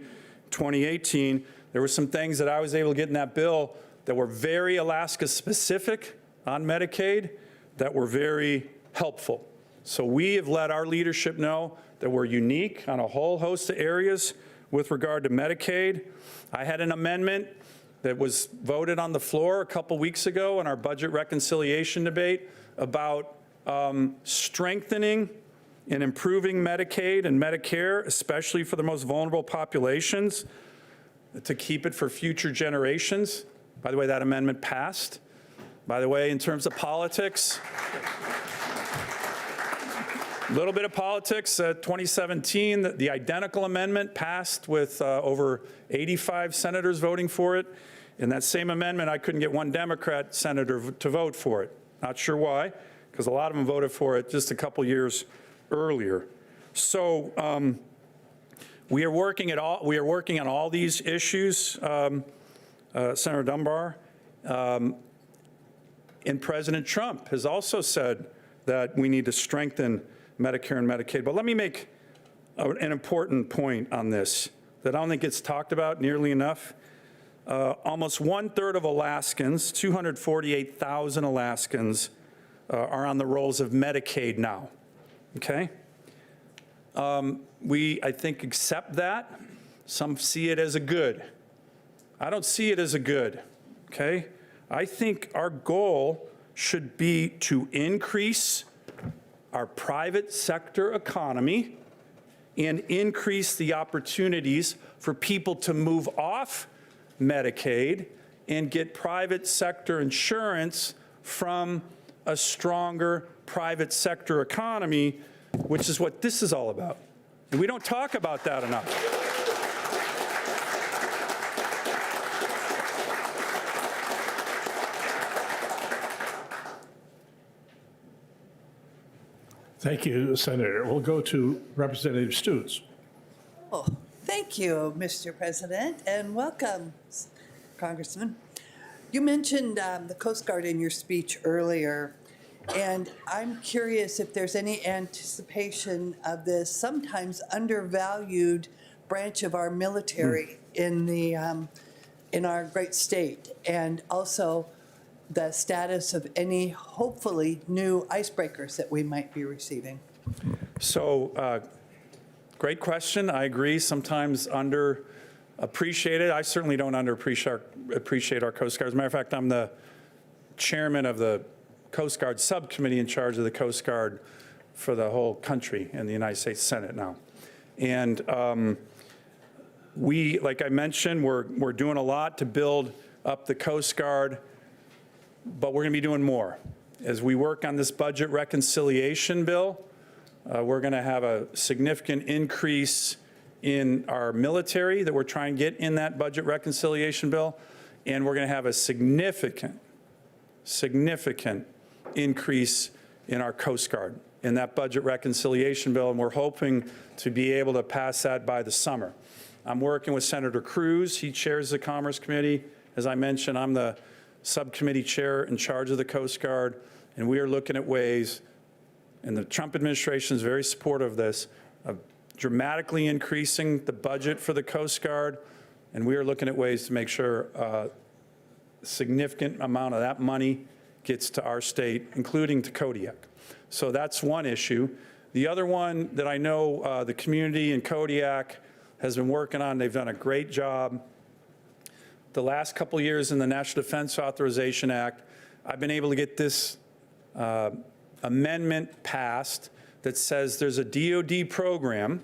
2018, there were some things that I was able to get in that bill that were very Alaska specific on Medicaid that were very helpful. So we have let our leadership know that we're unique on a whole host of areas with regard to Medicaid. I had an amendment that was voted on the floor a couple weeks ago in our budget reconciliation debate about strengthening and improving Medicaid and Medicare, especially for the most vulnerable populations, to keep it for future generations. By the way, that amendment passed. By the way, in terms of politics, a little bit of politics, 2017, the identical amendment passed with over 85 senators voting for it. In that same amendment, I couldn't get one Democrat senator to vote for it. Not sure why, because a lot of them voted for it just a couple years earlier. So we are working on all these issues, Senator Dunbar. And President Trump has also said that we need to strengthen Medicare and Medicaid. But let me make an important point on this that I don't think gets talked about nearly enough. Almost 1/3 of Alaskans, 248,000 Alaskans, are on the rolls of Medicaid now, okay? We, I think, accept that. Some see it as a good. I don't see it as a good, okay? I think our goal should be to increase our private sector economy and increase the opportunities for people to move off Medicaid and get private sector insurance from a stronger private sector economy, which is what this is all about. And we don't talk about that enough. Thank you, Senator. We'll go to Representative Stutes. Oh, thank you, Mr. President, and welcome, Congressman. You mentioned the Coast Guard in your speech earlier, and I'm curious if there's any anticipation of this sometimes undervalued branch of our military in our great state, and also the status of any hopefully new icebreakers that we might be receiving. So, great question. I agree, sometimes underappreciated. I certainly don't appreciate our Coast Guard. As a matter of fact, I'm the chairman of the Coast Guard subcommittee in charge of the Coast Guard for the whole country in the United States Senate now. And we, like I mentioned, we're doing a lot to build up the Coast Guard, but we're going to be doing more. As we work on this budget reconciliation bill, we're going to have a significant increase in our military that we're trying to get in that budget reconciliation bill, and we're going to have a significant increase in our Coast Guard in that budget reconciliation bill, and we're hoping to be able to pass that by the summer. I'm working with Senator Cruz. He chairs the Commerce Committee. As I mentioned, I'm the subcommittee chair in charge of the Coast Guard, and we are looking at ways, and the Trump administration is very supportive of this, of dramatically increasing the budget for the Coast Guard, and we are looking at ways to make sure a significant amount of that money gets to our state, including to Kodiak. So that's one issue. The other one that I know the community in Kodiak has been working on, they've done a great job. The last couple of years in the National Defense Authorization Act, I've been able to get this amendment passed that says there's a DoD program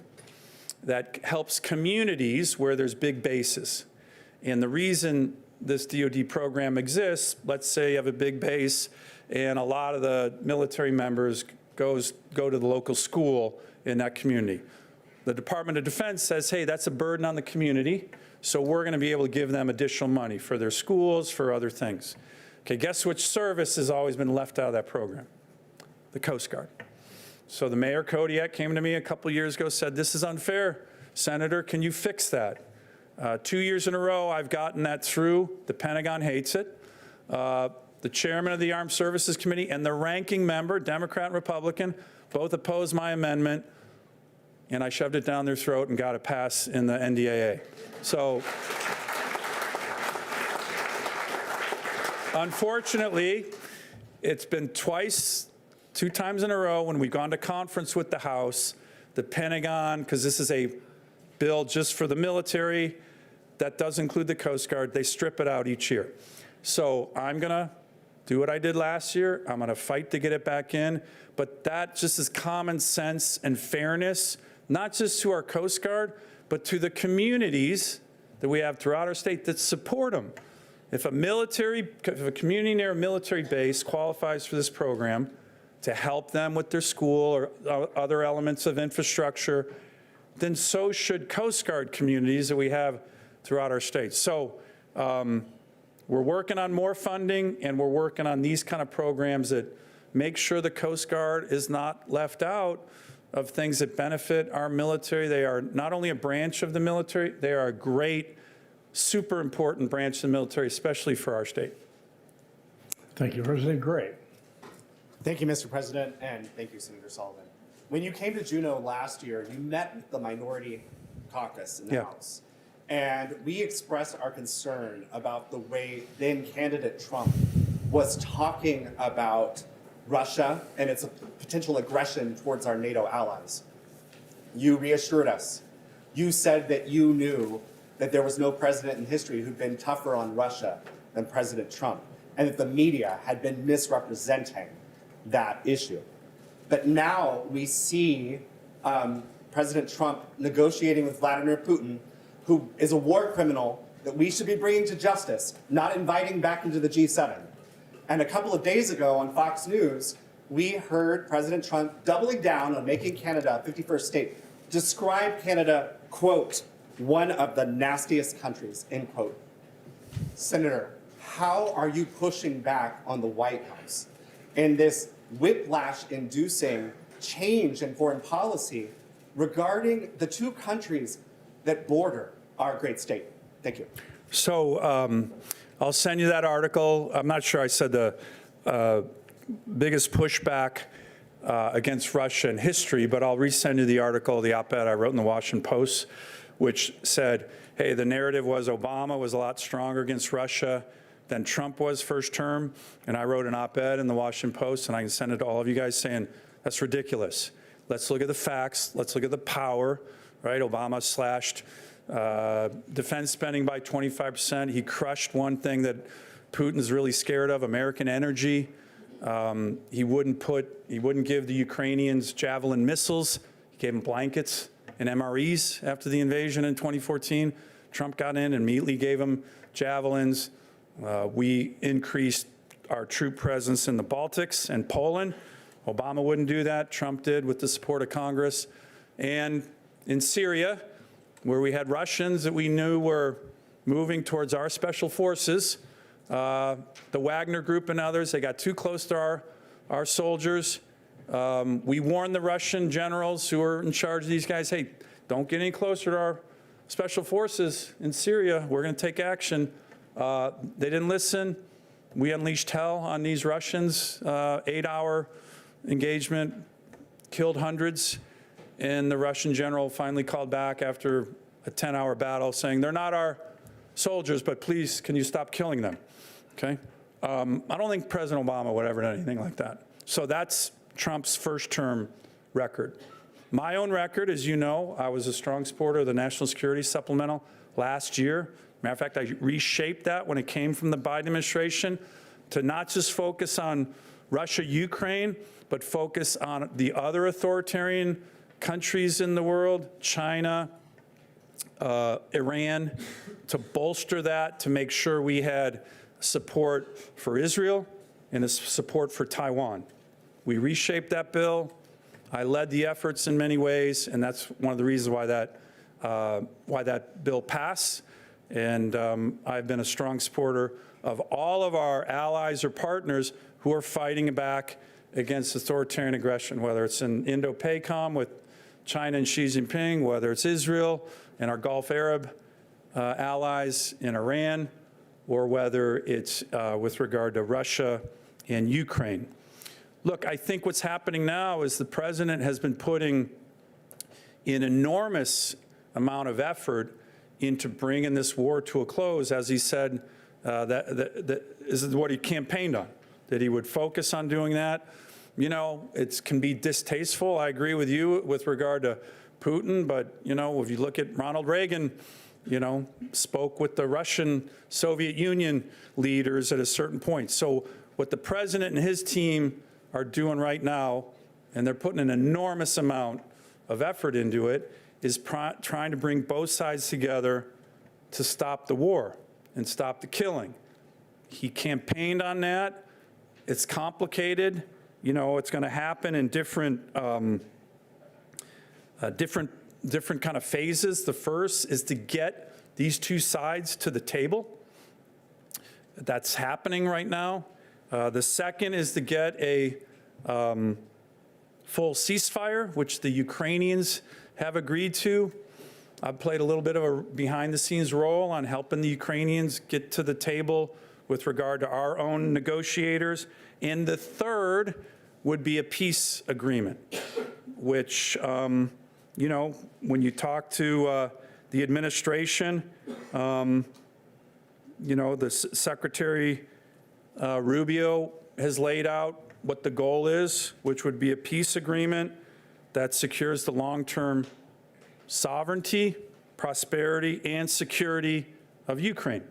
that helps communities where there's big bases. And the reason this DoD program exists, let's say you have a big base and a lot of the military members go to the local school in that community. The Department of Defense says, hey, that's a burden on the community, so we're going to be able to give them additional money for their schools, for other things. Okay, guess which service has always been left out of that program? The Coast Guard. So the mayor Kodiak came to me a couple years ago, said, this is unfair. Senator, can you fix that? 2 years in a row, I've gotten that through. The Pentagon hates it. The chairman of the Armed Services Committee and the ranking member, Democrat and Republican, both opposed my amendment, and I shoved it down their throat and got it passed in the NDAA. So unfortunately, it's been two times in a row when we've gone to conference with the House, the Pentagon, because this is a bill just for the military that does include the Coast Guard, they strip it out each year. So I'm going to do what I did last year. I'm going to fight to get it back in. But that just is common sense and fairness, not just to our Coast Guard, but to the communities that we have throughout our state that support them. If a community near a military base qualifies for this program to help them with their school or other elements of infrastructure, then so should Coast Guard communities that we have throughout our state. So we're working on more funding, and we're working on these kind of programs that make sure the Coast Guard is not left out of things that benefit our military. They are not only a branch of the military, they are a great, super important branch of the military, especially for our state. Thank you, Representative Gray. Thank you, Mr. President, and thank you, Senator Sullivan. When you came to Juneau last year, you met with the minority caucus in the House, and we expressed our concern about the way then candidate Trump was talking about Russia and its potential aggression towards our NATO allies. You reassured us. You said that you knew that there was no president in history who'd been tougher on Russia than President Trump, and that the media had been misrepresenting that issue. But now we see President Trump negotiating with Vladimir Putin, who is a war criminal that we should be bringing to justice, not inviting back into the G7. And a couple of days ago on Fox News, we heard President Trump doubling down on making Canada a 51st state, describe Canada, quote, one of the nastiest countries, end quote. Senator, how are you pushing back on the White House in this whiplash-inducing change in foreign policy regarding the two countries that border our great state? Thank you. So I'll send you that article. I'm not sure I said the biggest pushback against Russia in history, but I'll resend you the article, the op-ed I wrote in the Washington Post, which said, hey, the narrative was Obama was a lot stronger against Russia than Trump was first term. And I wrote an op-ed in the Washington Post, and I can send it to all of you guys saying, that's ridiculous. Let's look at the facts. Let's look at the power, right? Obama slashed defense spending by 25%. He crushed one thing that Putin's really scared of, American energy. He wouldn't give the Ukrainians Javelin missiles. He gave them blankets and MREs after the invasion in 2014. Trump got in and immediately gave them Javelins. We increased our troop presence in the Baltics and Poland. Obama wouldn't do that. Trump did with the support of Congress. And in Syria, where we had Russians that we knew were moving towards our special forces, the Wagner Group and others, they got too close to our soldiers. We warned the Russian generals who were in charge of these guys, hey, don't get any closer to our special forces in Syria. We're going to take action. They didn't listen. We unleashed hell on these Russians, 8-hour engagement, killed hundreds. And the Russian general finally called back after a 10-hour battle saying, they're not our soldiers, but please, can you stop killing them? Okay? I don't think President Obama would ever do anything like that. So that's Trump's first term record. My own record, as you know, I was a strong supporter of the National Security Supplemental last year. Matter of fact, I reshaped that when it came from the Biden administration to not just focus on Russia, Ukraine, but focus on the other authoritarian countries in the world, China, Iran, to bolster that, to make sure we had support for Israel and a support for Taiwan. We reshaped that bill. I led the efforts in many ways, and that's one of the reasons why that bill passed. And I've been a strong supporter of all of our allies or partners who are fighting back against authoritarian aggression, whether it's in Indo-PACOM with China and Xi Jinping, whether it's Israel and our Gulf Arab allies in Iran, or whether it's with regard to Russia and Ukraine. Look, I think what's happening now is the president has been putting an enormous amount of effort into bringing this war to a close, as he said, that is what he campaigned on, that he would focus on doing that. You know, it can be distasteful. I agree with you with regard to Putin, but, you know, if you look at Ronald Reagan, you know, spoke with the Russian Soviet Union leaders at a certain point. So what the president and his team are doing right now, and they're putting an enormous amount of effort into it, is trying to bring both sides together to stop the war and stop the killing. He campaigned on that. It's complicated. You know, it's going to happen in different kind of phases. The first is to get these two sides to the table. That's happening right now. The second is to get a full ceasefire, which the Ukrainians have agreed to. I've played a little bit of a behind-the-scenes role on helping the Ukrainians get to the table with regard to our own negotiators. And the third would be a peace agreement, which, you know, when you talk to the administration, you know, the Secretary Rubio has laid out what the goal is, which would be a peace agreement that secures the long-term sovereignty, prosperity, and security of Ukraine,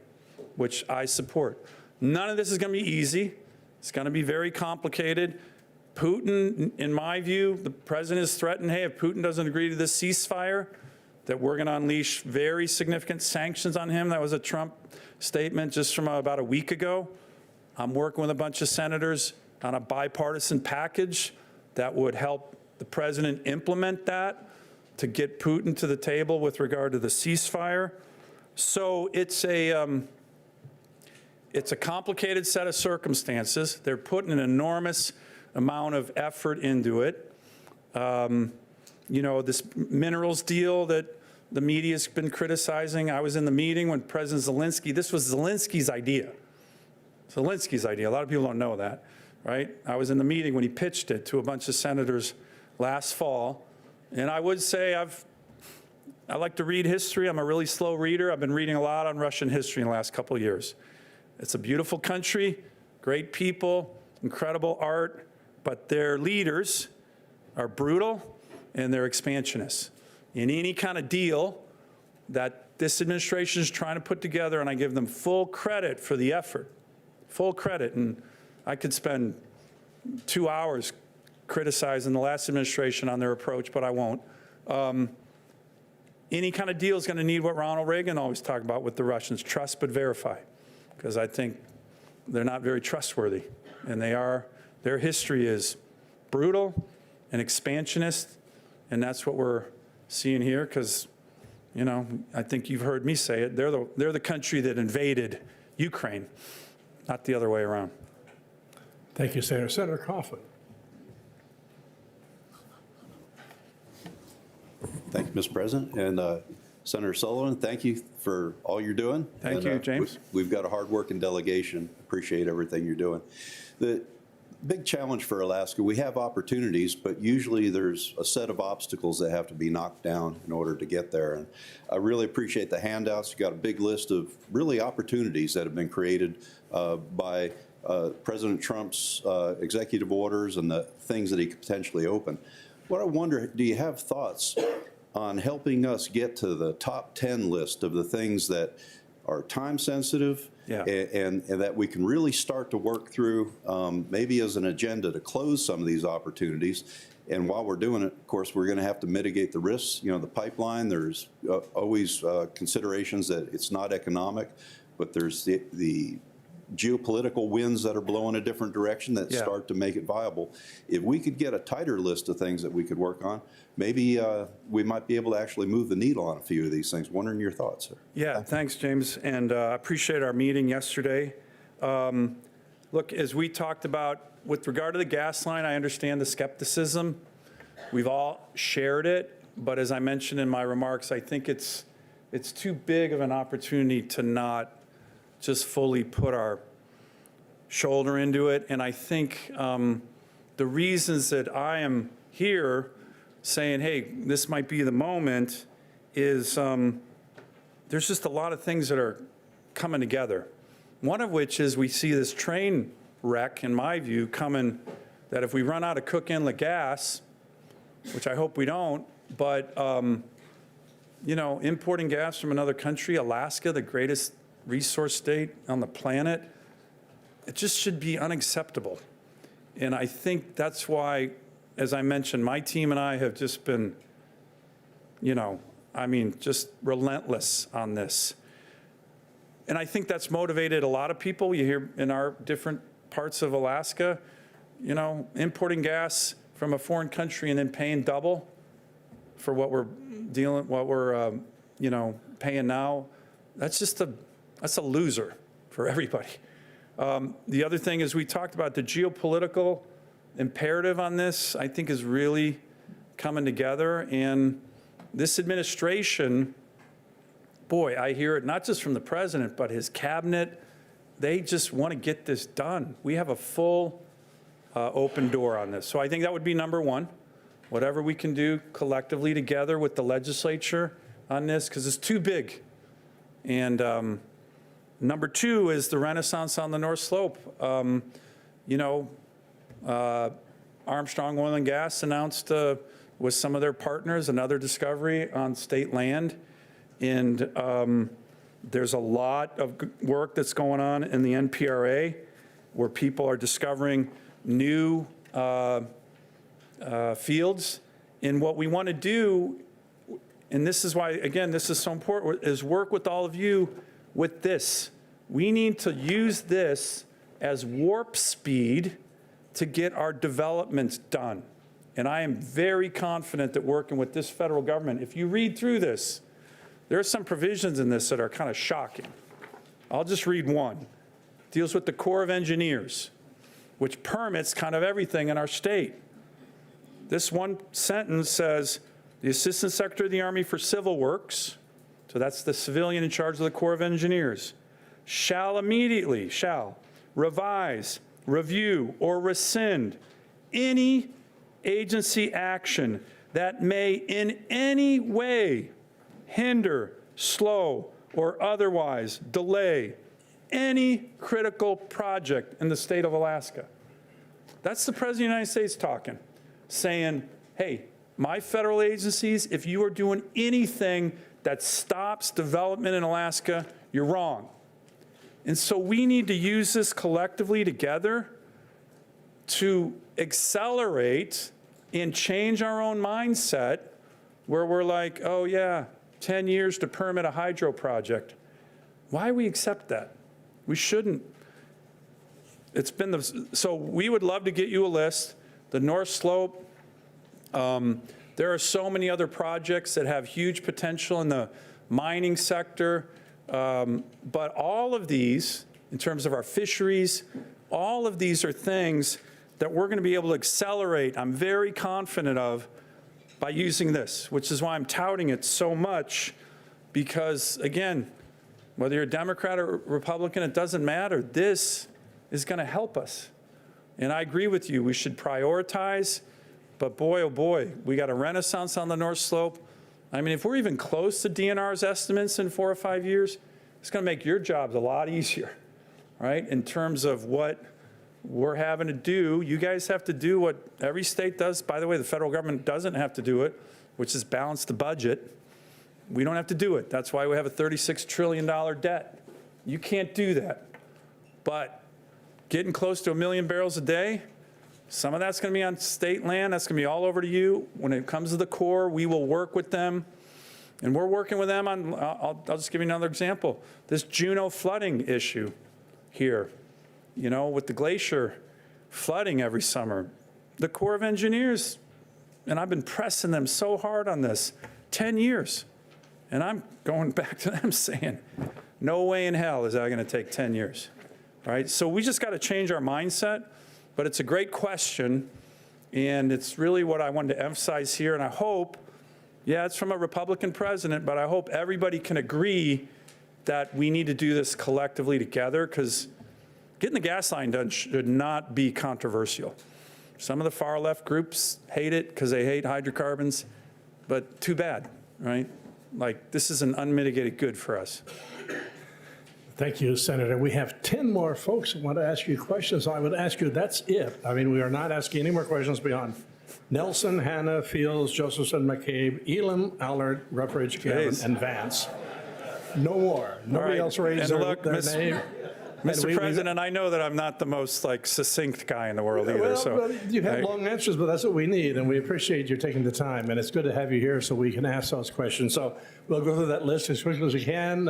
which I support. None of this is going to be easy. It's going to be very complicated. Putin, in my view, the president has threatened, hey, if Putin doesn't agree to this ceasefire, that we're going to unleash very significant sanctions on him. That was a Trump statement just from about a week ago. I'm working with a bunch of senators on a bipartisan package that would help the president implement that to get Putin to the table with regard to the ceasefire. So it's a complicated set of circumstances. They're putting an enormous amount of effort into it. You know, this minerals deal that the media's been criticizing. I was in the meeting when President Zelensky, this was Zelensky's idea. Zelensky's idea. A lot of people don't know that, right? I was in the meeting when he pitched it to a bunch of senators last fall. And I would say I like to read history. I'm a really slow reader. I've been reading a lot on Russian history in the last couple of years. It's a beautiful country, great people, incredible art, but their leaders are brutal and they're expansionists. In any kind of deal that this administration is trying to put together, and I give them full credit for the effort, full credit, and I could spend 2 hours criticizing the last administration on their approach, but I won't. Any kind of deal is going to need what Ronald Reagan always talked about with the Russians, trust but verify, because I think they're not very trustworthy, and their history is brutal and expansionist, and that's what we're seeing here, because, you know, I think you've heard me say it, they're the country that invaded Ukraine, not the other way around. Thank you, Senator. Senator Coughlin. Thank you, Mr. President. And Senator Sullivan, thank you for all you're doing. Thank you, James. We've got a hard-working delegation. Appreciate everything you're doing. The big challenge for Alaska, we have opportunities, but usually there's a set of obstacles that have to be knocked down in order to get there. And I really appreciate the handouts. You've got a big list of really opportunities that have been created by President Trump's executive orders and the things that he could potentially open. What I wonder, do you have thoughts on helping us get to the top 10 list of the things that are time sensitive, and that we can really start to work through maybe as an agenda to close some of these opportunities? And while we're doing it, of course, we're going to have to mitigate the risks. You know, the pipeline, there's always considerations that it's not economic, but there's the geopolitical winds that are blowing a different direction that start to make it viable. If we could get a tighter list of things that we could work on, maybe we might be able to actually move the needle on a few of these things. Wondering your thoughts, sir. Yeah, thanks, James, and I appreciate our meeting yesterday. Look, as we talked about, with regard to the gas line, I understand the skepticism. We've all shared it, but as I mentioned in my remarks, I think it's too big of an opportunity to not just fully put our shoulder into it. And I think the reasons that I am here saying, hey, this might be the moment, is there's just a lot of things that are coming together. One of which is we see this train wreck, in my view, coming, that if we run out of Cook Inlet gas, which I hope we don't, but you know, importing gas from another country, Alaska, the greatest resource state on the planet, it just should be unacceptable. And I think that's why, as I mentioned, my team and I have just been, just relentless on this. And I think that's motivated a lot of people. You hear in our different parts of Alaska, importing gas from a foreign country and then paying double for what we're paying now. That's a loser for everybody. The other thing is we talked about the geopolitical imperative on this, I think is really coming together. And this administration, boy, I hear it not just from the president, but his cabinet. They just want to get this done. We have a full open door on this. So I think that would be number one, whatever we can do collectively together with the legislature on this, because it's too big. And number two is the renaissance on the North Slope. Armstrong Oil and Gas announced with some of their partners another discovery on state land. And there's a lot of work that's going on in the NPRA where people are discovering new fields. And what we want to do, and this is why, again, this is so important, is work with all of you with this. We need to use this as warp speed to get our developments done. And I am very confident that working with this federal government, if you read through this, there are some provisions in this that are kind of shocking. I'll just read one. It deals with the Corps of Engineers, which permits kind of everything in our state. This one sentence says, the Assistant Secretary of the Army for Civil Works, so that's the civilian in charge of the Corps of Engineers, shall immediately, revise, review, or rescind any agency action that may in any way hinder, slow, or otherwise delay any critical project in the state of Alaska. That's the President of the United States talking, saying, hey, my federal agencies, if you are doing anything that stops development in Alaska, you're wrong. And so we need to use this collectively together to accelerate and change our own mindset where we're like, oh yeah, 10 years to permit a hydro project. Why we accept that? We shouldn't. It's been so we would love to get you a list. The North Slope, there are so many other projects that have huge potential in the mining sector. But all of these, in terms of our fisheries, all of these are things that we're going to be able to accelerate, I'm very confident of, by using this, which is why I'm touting it so much, because, again, whether you're a Democrat or Republican, it doesn't matter. This is going to help us. And I agree with you, we should prioritize, but boy, oh boy, we got a renaissance on the North Slope. I mean, if we're even close to DNR's estimates in 4 or 5 years, it's going to make your jobs a lot easier, right? In terms of what we're having to do. You guys have to do what every state does. By the way, the federal government doesn't have to do it, which is balance the budget. We don't have to do it. That's why we have a $36 trillion debt. You can't do that. But getting close to 1 million barrels a day, some of that's going to be on state land. That's going to be all over to you. When it comes to the Corps, we will work with them. And we're working with them on, I'll just give you another example. This Juneau flooding issue here, with the glacier flooding every summer. The Corps of Engineers, and I've been pressing them so hard on this, 10 years. And I'm going back to them saying, no way in hell is that going to take 10 years, right? So we just got to change our mindset, but it's a great question, and it's really what I wanted to emphasize here, and I hope, yeah, it's from a Republican president, but I hope everybody can agree that we need to do this collectively together, because getting the gas line done should not be controversial. Some of the far left groups hate it because they hate hydrocarbons, but too bad, right? Like, this is an unmitigated good for us. Thank you, Senator. We have 10 more folks who want to ask you questions. I would ask you, that's it. I mean, we are not asking any more questions beyond Nelson, Hannah, Fields, Josephson, McCabe, Elam, Allard, Ruffridge, Gavin, and Vance. No more. Nobody else raised their name. Mr. President, I know that I'm not the most succinct guy in the world either, Well, so. you have long answers, but that's what we need, and we appreciate you taking the time, and it's good to have you here so we can ask those questions. So we'll go through that list as quickly as we can.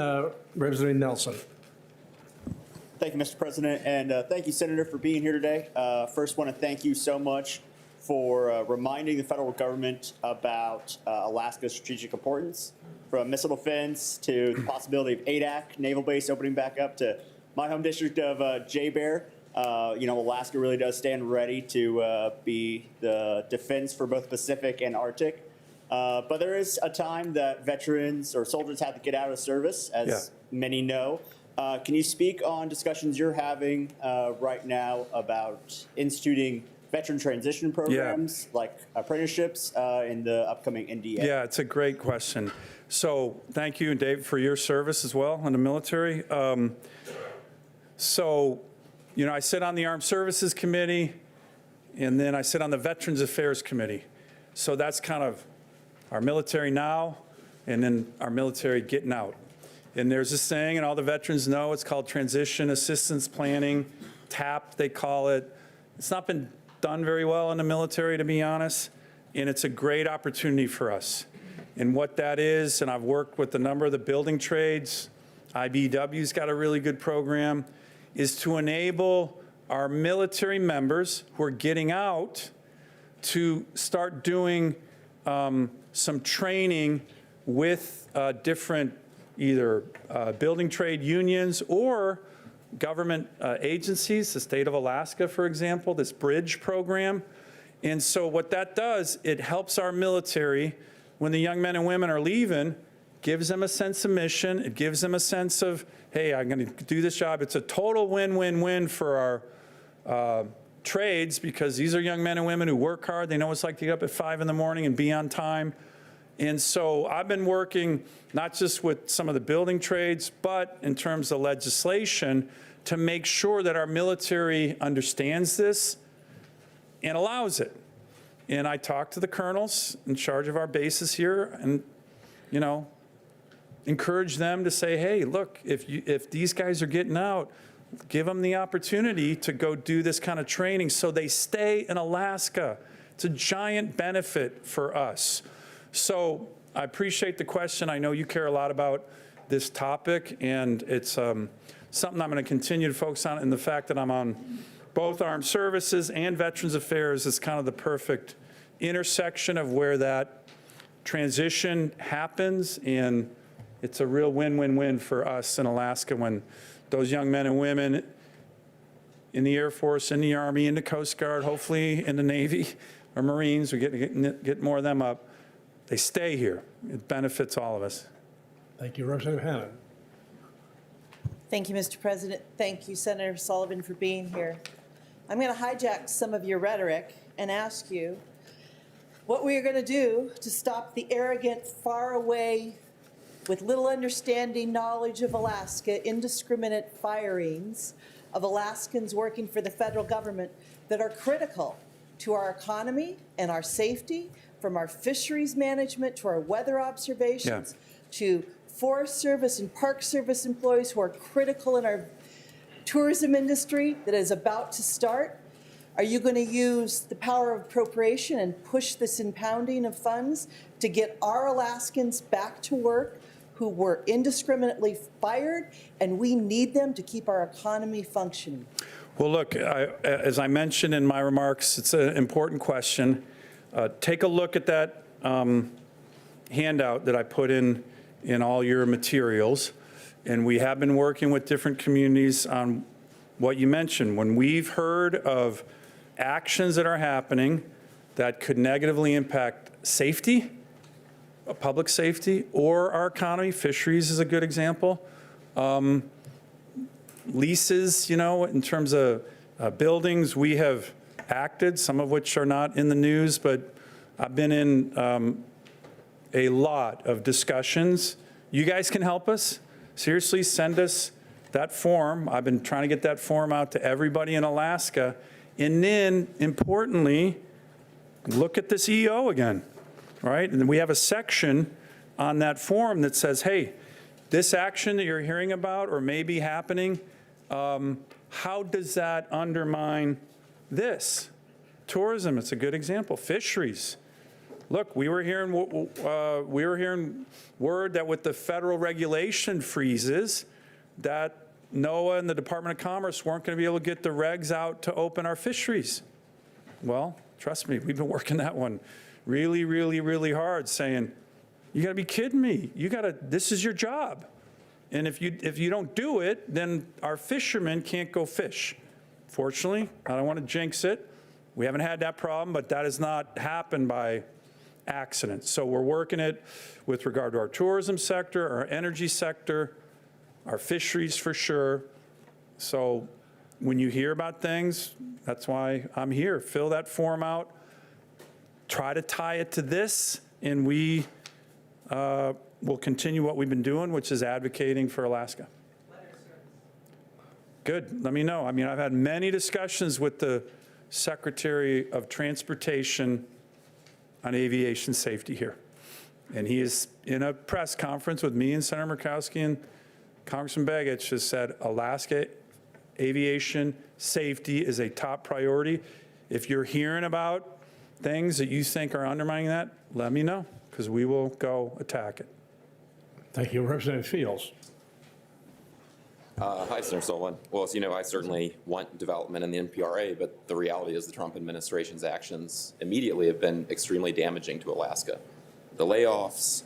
Representative Nelson. Thank you, Mr. President, and thank you, Senator, for being here today. First, want to thank you so much for reminding the federal government about Alaska's strategic importance, from missile defense to the possibility of ADAC naval base opening back up to my home district of J-Bear. Alaska really does stand ready to be the defense for both Pacific and Arctic. But there is a time that veterans or soldiers have to get out of service, as many know. Can you speak on discussions you're having right now about instituting veteran transition programs like apprenticeships in the upcoming NDA? Yeah, it's a great question. So thank you, Dave, for your service as well in the military. I sit on the Armed Services Committee, and then I sit on the Veterans Affairs Committee. So that's kind of our military now, and then our military getting out. And there's this thing, and all the veterans know, it's called Transition Assistance Planning, TAP, they call it. It's not been done very well in the military, to be honest, and it's a great opportunity for us. And what that is, and I've worked with a number of the building trades, IBEW's got a really good program, is to enable our military members who are getting out to start doing some training with different either building trade unions or government agencies, the state of Alaska, for example, this bridge program. And so what that does, it helps our military, when the young men and women are leaving, gives them a sense of mission. It gives them a sense of, hey, I'm going to do this job. It's a total win-win-win for our trades, because these are young men and women who work hard. They know what it's like to get up at 5 in the morning and be on time. And so I've been working not just with some of the building trades, but in terms of legislation to make sure that our military understands this and allows it. And I talked to the colonels in charge of our bases here and, encourage them to say, hey, look, if these guys are getting out, give them the opportunity to go do this kind of training so they stay in Alaska. It's a giant benefit for us. So I appreciate the question. I know you care a lot about this topic, and it's something I'm going to continue to focus on. And the fact that I'm on both Armed Services and Veterans Affairs is kind of the perfect intersection of where that transition happens. And it's a real win-win-win for us in Alaska when those young men and women in the Air Force, in the Army, in the Coast Guard, hopefully in the Navy or Marines, we get more of them up. They stay here. It benefits all of us. Thank you, Representative Hanna. Thank you, Mr. President. Thank you, Senator Sullivan, for being here. I'm going to hijack some of your rhetoric and ask you what we are going to do to stop the arrogant, far away, with little understanding, knowledge of Alaska, indiscriminate firings of Alaskans working for the federal government that are critical to our economy and our safety, from our fisheries management to our weather observations, to Forest Service and Park Service employees who are critical in our tourism industry that is about to start. Are you going to use the power of appropriation and push this impounding of funds to get our Alaskans back to work who were indiscriminately fired, and we need them to keep our economy functioning? Well, look, as I mentioned in my remarks, it's an important question. Take a look at that handout that I put in all your materials. And we have been working with different communities on what you mentioned. When we've heard of actions that are happening that could negatively impact safety, public safety, or our economy, fisheries is a good example. Leases, in terms of buildings, we have acted, some of which are not in the news, but I've been in a lot of discussions. You guys can help us. Seriously, send us that form. I've been trying to get that form out to everybody in Alaska. And then, importantly, look at this EO again, right? And we have a section on that form that says, hey, this action that you're hearing about or may be happening, how does that undermine this? Tourism, it's a good example. Fisheries. Look, we were hearing word that with the federal regulation freezes, that NOAA and the Department of Commerce weren't going to be able to get the regs out to open our fisheries. Well, trust me, we've been working that one really, really, really hard, saying, you got to be kidding me. This is your job. And if you don't do it, then our fishermen can't go fish. Fortunately, I don't want to jinx it. We haven't had that problem, but that has not happened by accident. So we're working it with regard to our tourism sector, our energy sector, our fisheries for sure. So when you hear about things, that's why I'm here. Fill that form out. Try to tie it to this, and we will continue what we've been doing, which is advocating for Alaska. Good. Let me know. I mean, I've had many discussions with the Secretary of Transportation on aviation safety here. And he is in a press conference with me and Senator Murkowski and Congressman Begich has said Alaska aviation safety is a top priority. If you're hearing about things that you think are undermining that, let me know, because we will go attack it. Thank you. Representative Fields. Hi, Senator Sullivan. Well, as you know, I certainly want development in the NPRA, but the reality is the Trump administration's actions immediately have been extremely damaging to Alaska. The layoffs,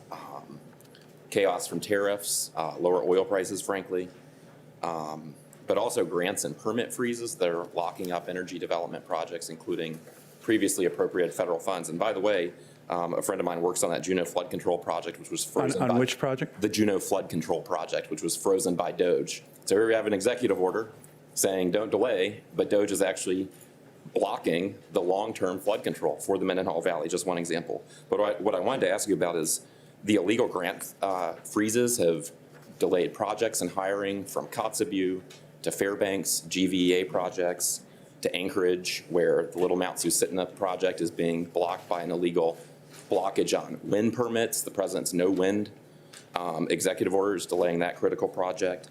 chaos from tariffs, lower oil prices, frankly, but also grants and permit freezes that are locking up energy development projects, including previously appropriated federal funds. And by the way, a friend of mine works on that Juneau flood control project, which was frozen. On which project? The Juneau flood control project, which was frozen by DOGE. So here we have an executive order saying don't delay, but DOGE is actually blocking the long-term flood control for the Mendenhall Valley, just one example. But what I wanted to ask you about is the illegal grant freezes have delayed projects and hiring from Kotzebue to Fairbanks, GVEA projects, to Anchorage, where the Little Mount Susitna project is being blocked by an illegal blockage on wind permits. The president's no wind executive orders delaying that critical project.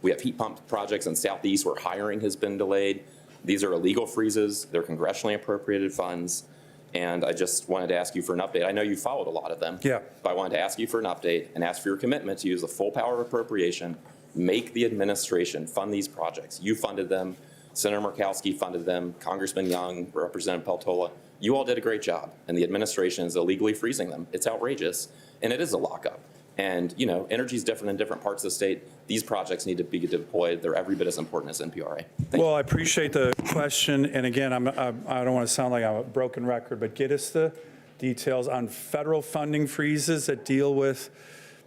We have heat pump projects in Southeast where hiring has been delayed. These are illegal freezes. They're congressionally appropriated funds. And I just wanted to ask you for an update. I know you followed a lot of them. Yeah. But I wanted to ask you for an update and ask for your commitment to use the full power of appropriation, make the administration fund these projects. You funded them. Senator Murkowski funded them. Congressman Young, Representative Peltola. You all did a great job. And the administration is illegally freezing them. It's outrageous. And it is a lockup. And, you know, energy is different in different parts of the state. These projects need to be deployed. They're every bit as important as NPRA. Well, I appreciate the question. And again, I don't want to sound like I'm a broken record, but get us the details on federal funding freezes that deal with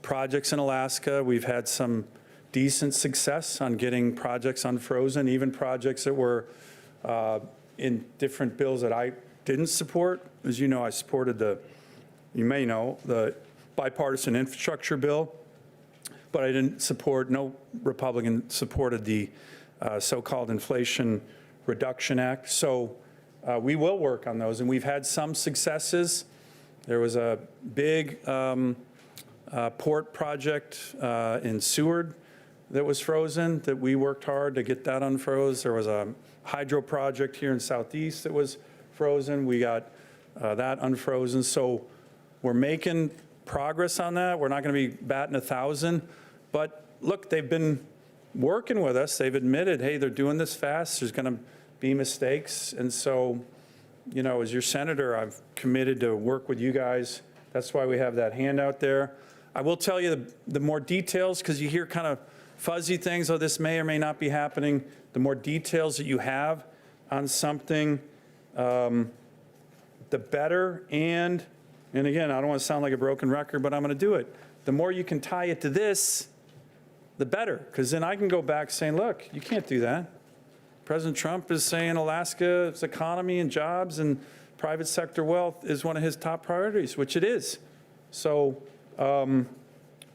projects in Alaska. We've had some decent success on getting projects unfrozen, even projects that were in different bills that I didn't support. As you know, I supported the bipartisan infrastructure bill, but I didn't support, no Republican supported the so-called Inflation Reduction Act. So we will work on those, and we've had some successes. There was a big port project in Seward that was frozen that we worked hard to get that unfroze. There was a hydro project here in Southeast that was frozen. We got that unfrozen. So we're making progress on that. We're not going to be batting 1,000. But look, they've been working with us. They've admitted, hey, they're doing this fast. There's going to be mistakes. And so, you know, as your senator, I've committed to work with you guys. That's why we have that handout there. I will tell you the more details, because you hear kind of fuzzy things, oh, this may or may not be happening. The more details that you have on something, the better. And again, I don't want to sound like a broken record, but I'm going to do it. The more you can tie it to this, the better, because then I can go back saying, look, you can't do that. President Trump is saying Alaska's economy and jobs and private sector wealth is one of his top priorities, which it is. So,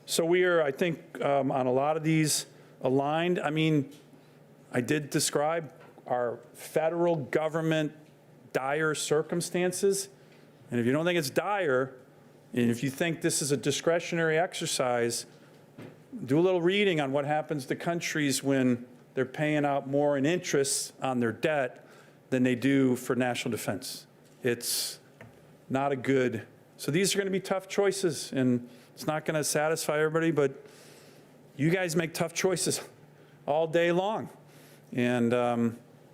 so we are, I think, on a lot of these aligned. I mean, I did describe our federal government dire circumstances. And if you don't think it's dire, and if you think this is a discretionary exercise, do a little reading on what happens to countries when they're paying out more in interest on their debt than they do for national defense. It's not a good, so these are going to be tough choices, and it's not going to satisfy everybody, but you guys make tough choices all day long. And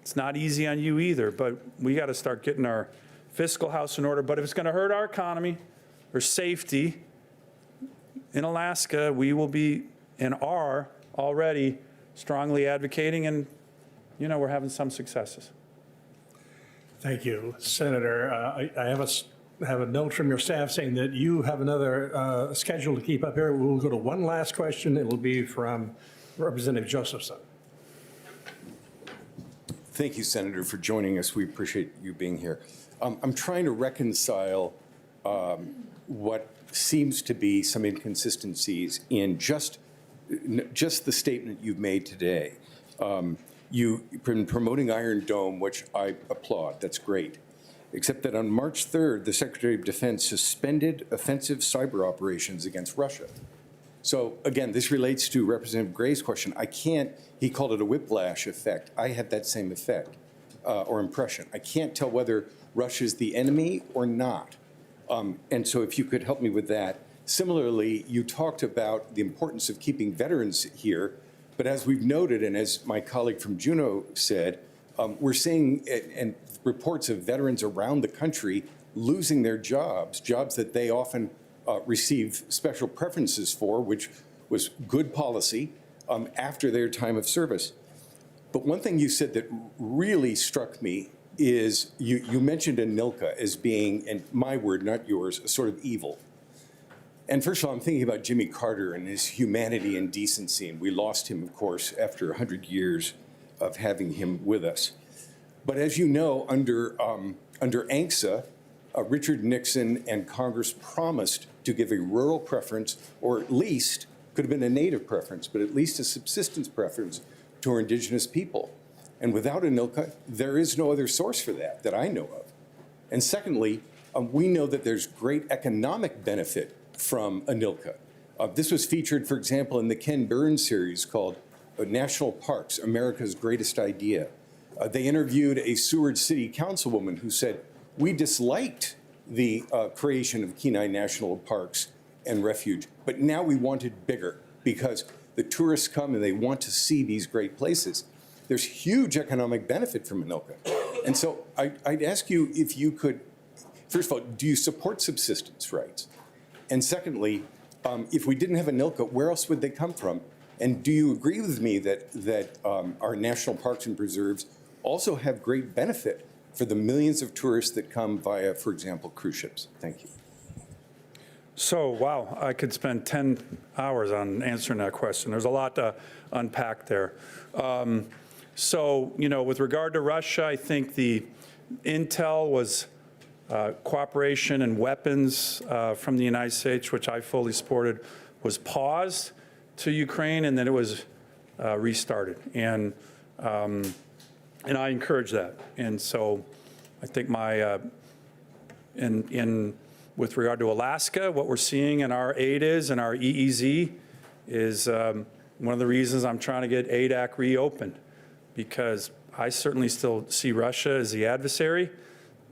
it's not easy on you either, but we got to start getting our fiscal house in order. But if it's going to hurt our economy or safety in Alaska, we will be and are already strongly advocating, and, you know, we're having some successes. Thank you, Senator. I have a note from your staff saying that you have another schedule to keep up here. We'll go to one last question. It will be from Representative Josephson. Thank you, Senator, for joining us. We appreciate you being here. I'm trying to reconcile what seems to be some inconsistencies in just the statement you've made today. You've been promoting Iron Dome, which I applaud. That's great. Except that on March 3rd, the Secretary of Defense suspended offensive cyber operations against Russia. So again, this relates to Representative Gray's question. He called it a whiplash effect. I had that same effect or impression. I can't tell whether Russia's the enemy or not. And so if you could help me with that. Similarly, you talked about the importance of keeping veterans here, but as we've noted, and as my colleague from Juneau said, we're seeing and reports of veterans around the country losing their jobs that they often receive special preferences for, which was good policy after their time of service. But one thing you said that really struck me is you mentioned ANILCA as being, and my word, not yours, a sort of evil. And first of all, I'm thinking about Jimmy Carter and his humanity and decency. And we lost him, of course, after 100 years of having him with us. But as you know, under ANCSA, Richard Nixon and Congress promised to give a rural preference, or at least, could have been a native preference, but at least a subsistence preference to our indigenous people. And without ANILCA, there is no other source for that I know of. And secondly, we know that there's great economic benefit from ANILCA. This was featured, for example, in the Ken Burns series called National Parks, America's Greatest Idea. They interviewed a Seward City councilwoman who said, we disliked the creation of Kenai National Parks and Refuge, but now we want it bigger because the tourists come and they want to see these great places. There's huge economic benefit from ANILCA. And so I'd ask you if you could, first of all, do you support subsistence rights? And secondly, if we didn't have ANILCA, where else would they come from? And do you agree with me that our national parks and preserves also have great benefit for the millions of tourists that come via, for example, cruise ships? Thank you. So, wow, I could spend 10 hours on answering that question. There's a lot to unpack there. So, you know, with regard to Russia, I think the intel was cooperation and weapons from the United States, which I fully supported, was paused to Ukraine, and then it was restarted. And I encourage that. And so I think my, with regard to Alaska, what we're seeing in our aid and our EEZ is one of the reasons I'm trying to get ADAC reopened, because I certainly still see Russia as the adversary,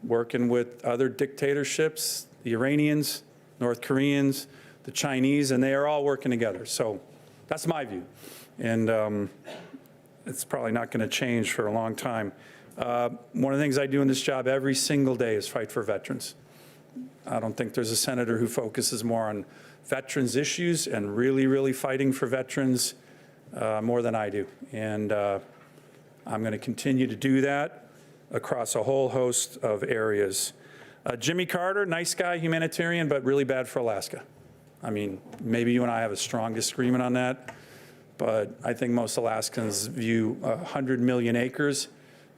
working with other dictatorships, the Iranians, North Koreans, the Chinese, and they are all working together. So that's my view. And it's probably not going to change for a long time. One of the things I do in this job every single day is fight for veterans. I don't think there's a senator who focuses more on veterans issues and really, really fighting for veterans more than I do. And I'm going to continue to do that across a whole host of areas. Jimmy Carter, nice guy, humanitarian, but really bad for Alaska. I mean, maybe you and I have a strong disagreement on that, but I think most Alaskans view 100 million acres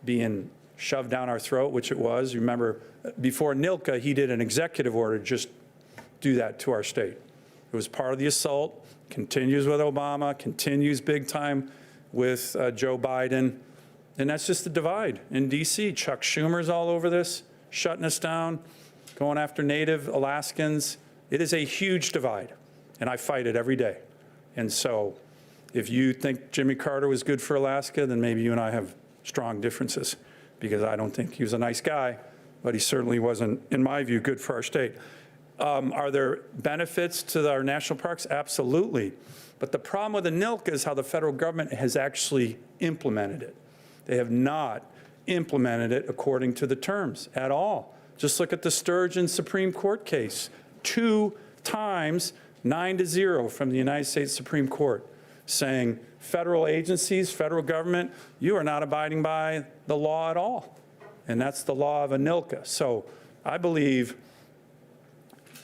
being shoved down our throat, which it was. You remember, before NILCA, he did an executive order to just do that to our state. It was part of the assault, continues with Obama, continues big time with Joe Biden. And that's just the divide in D.C. Chuck Schumer's all over this, shutting us down, going after Native Alaskans. It is a huge divide, and I fight it every day. And so If you think Jimmy Carter was good for Alaska, then maybe you and I have strong differences, because I don't think he was a nice guy, but he certainly wasn't, in my view, good for our state. Are there benefits to our national parks? Absolutely. But the problem with the NILCA is how the federal government has actually implemented it. They have not implemented it according to the terms at all. Just look at the Sturgeon Supreme Court case. 2 times 9-0 from the United States Supreme Court, saying federal agencies, federal government, you are not abiding by the law at all. And that's the law of ANILCA. So I believe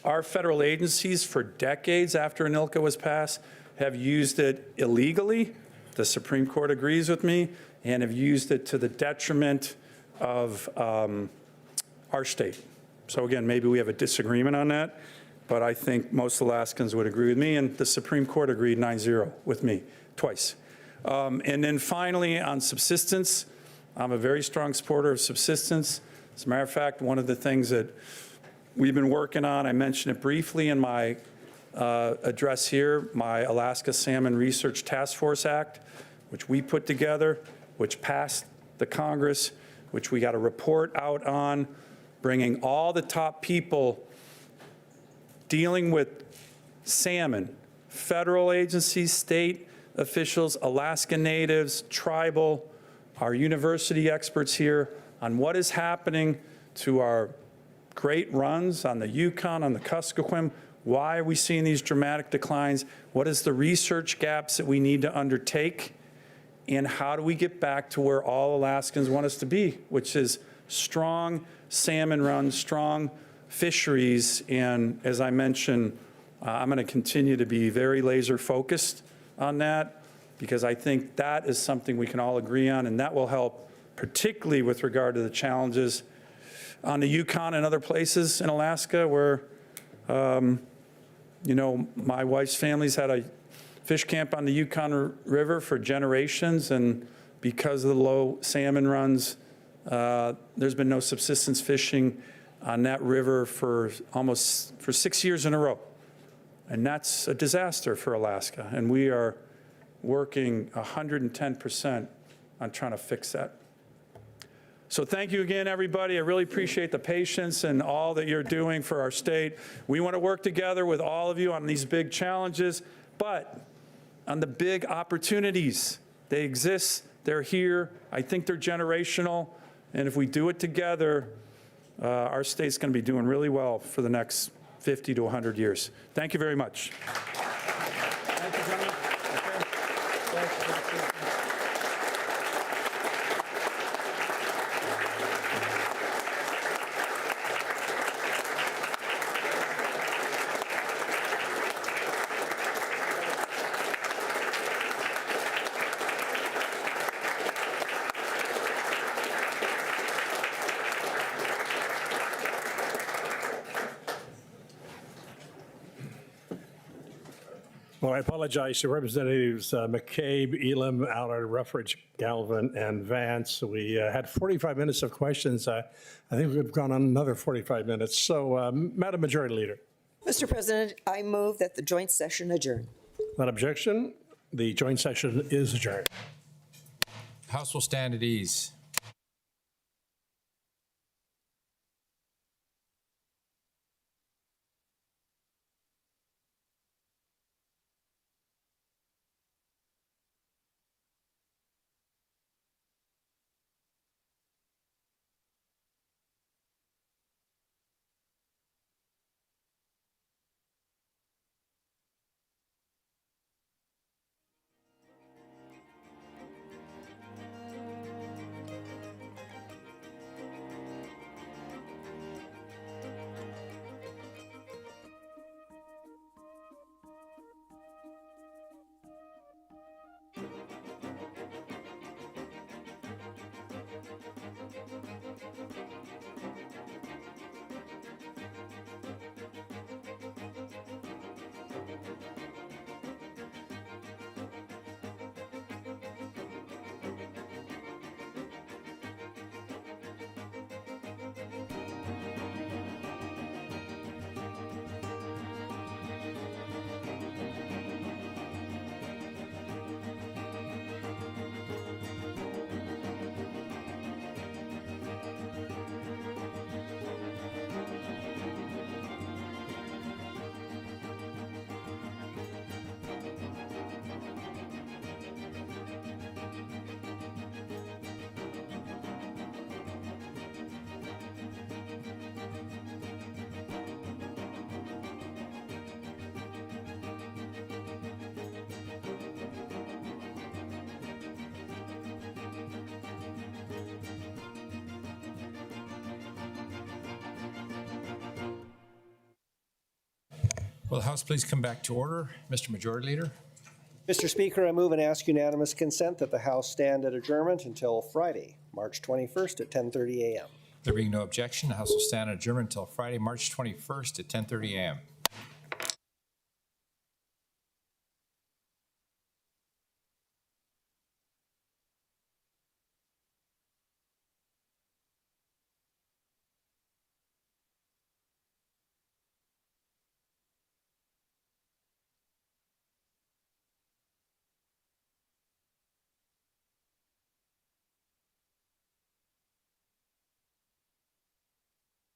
our federal agencies for decades after ANILCA was passed have used it illegally. The Supreme Court agrees with me, and have used it to the detriment of our state. So again, maybe we have a disagreement on that, but I think most Alaskans would agree with me, and the Supreme Court agreed 9-0 with me twice. And then finally, on subsistence, I'm a very strong supporter of subsistence. As a matter of fact, one of the things that we've been working on, I mentioned it briefly in my address here, my Alaska Salmon Research Task Force Act, which we put together, which passed the Congress, which we got a report out on, bringing all the top people dealing with salmon, federal agencies, state officials, Alaska natives, tribal, our university experts here on what is happening to our great runs on the Yukon, on the Kuskokwim. Why are we seeing these dramatic declines? What is the research gaps that we need to undertake? And how do we get back to where all Alaskans want us to be, which is strong salmon runs, strong fisheries. And as I mentioned, I'm going to continue to be very laser focused on that, because I think that is something we can all agree on, and that will help, particularly with regard to the challenges on the Yukon and other places in Alaska where, you know, my wife's family's had a fish camp on the Yukon River for generations, and because of the low salmon runs, there's been no subsistence fishing on that river for 6 years in a row. And that's a disaster for Alaska, and we are working 110% on trying to fix that. So thank you again, everybody. I really appreciate the patience and all that you're doing for our state. We want to work together with all of you on these big challenges, but on the big opportunities. They exist, they're here. I think they're generational, and if we do it together, our state's going to be doing really well for the next 50 to 100 years. Thank you very much. Thank you, gentlemen. Well, I apologize to Representatives McCabe, Elam, Allard, Ruffridge, Galvin, and Vance. We had 45 minutes of questions. I think we've gone on another 45 minutes. So, Madam Majority Leader. Mr. President, I move that the joint session adjourn. Without objection, the joint session is adjourned. House will stand at ease. Will the House please come back to order? Mr. Majority Leader? Mr. Speaker, I move and ask unanimous consent that the House stand at adjournment until Friday, March 21st at 10:30 a.m. There being no objection, the House will stand adjourned until Friday, March 21st at 10:30 a.m.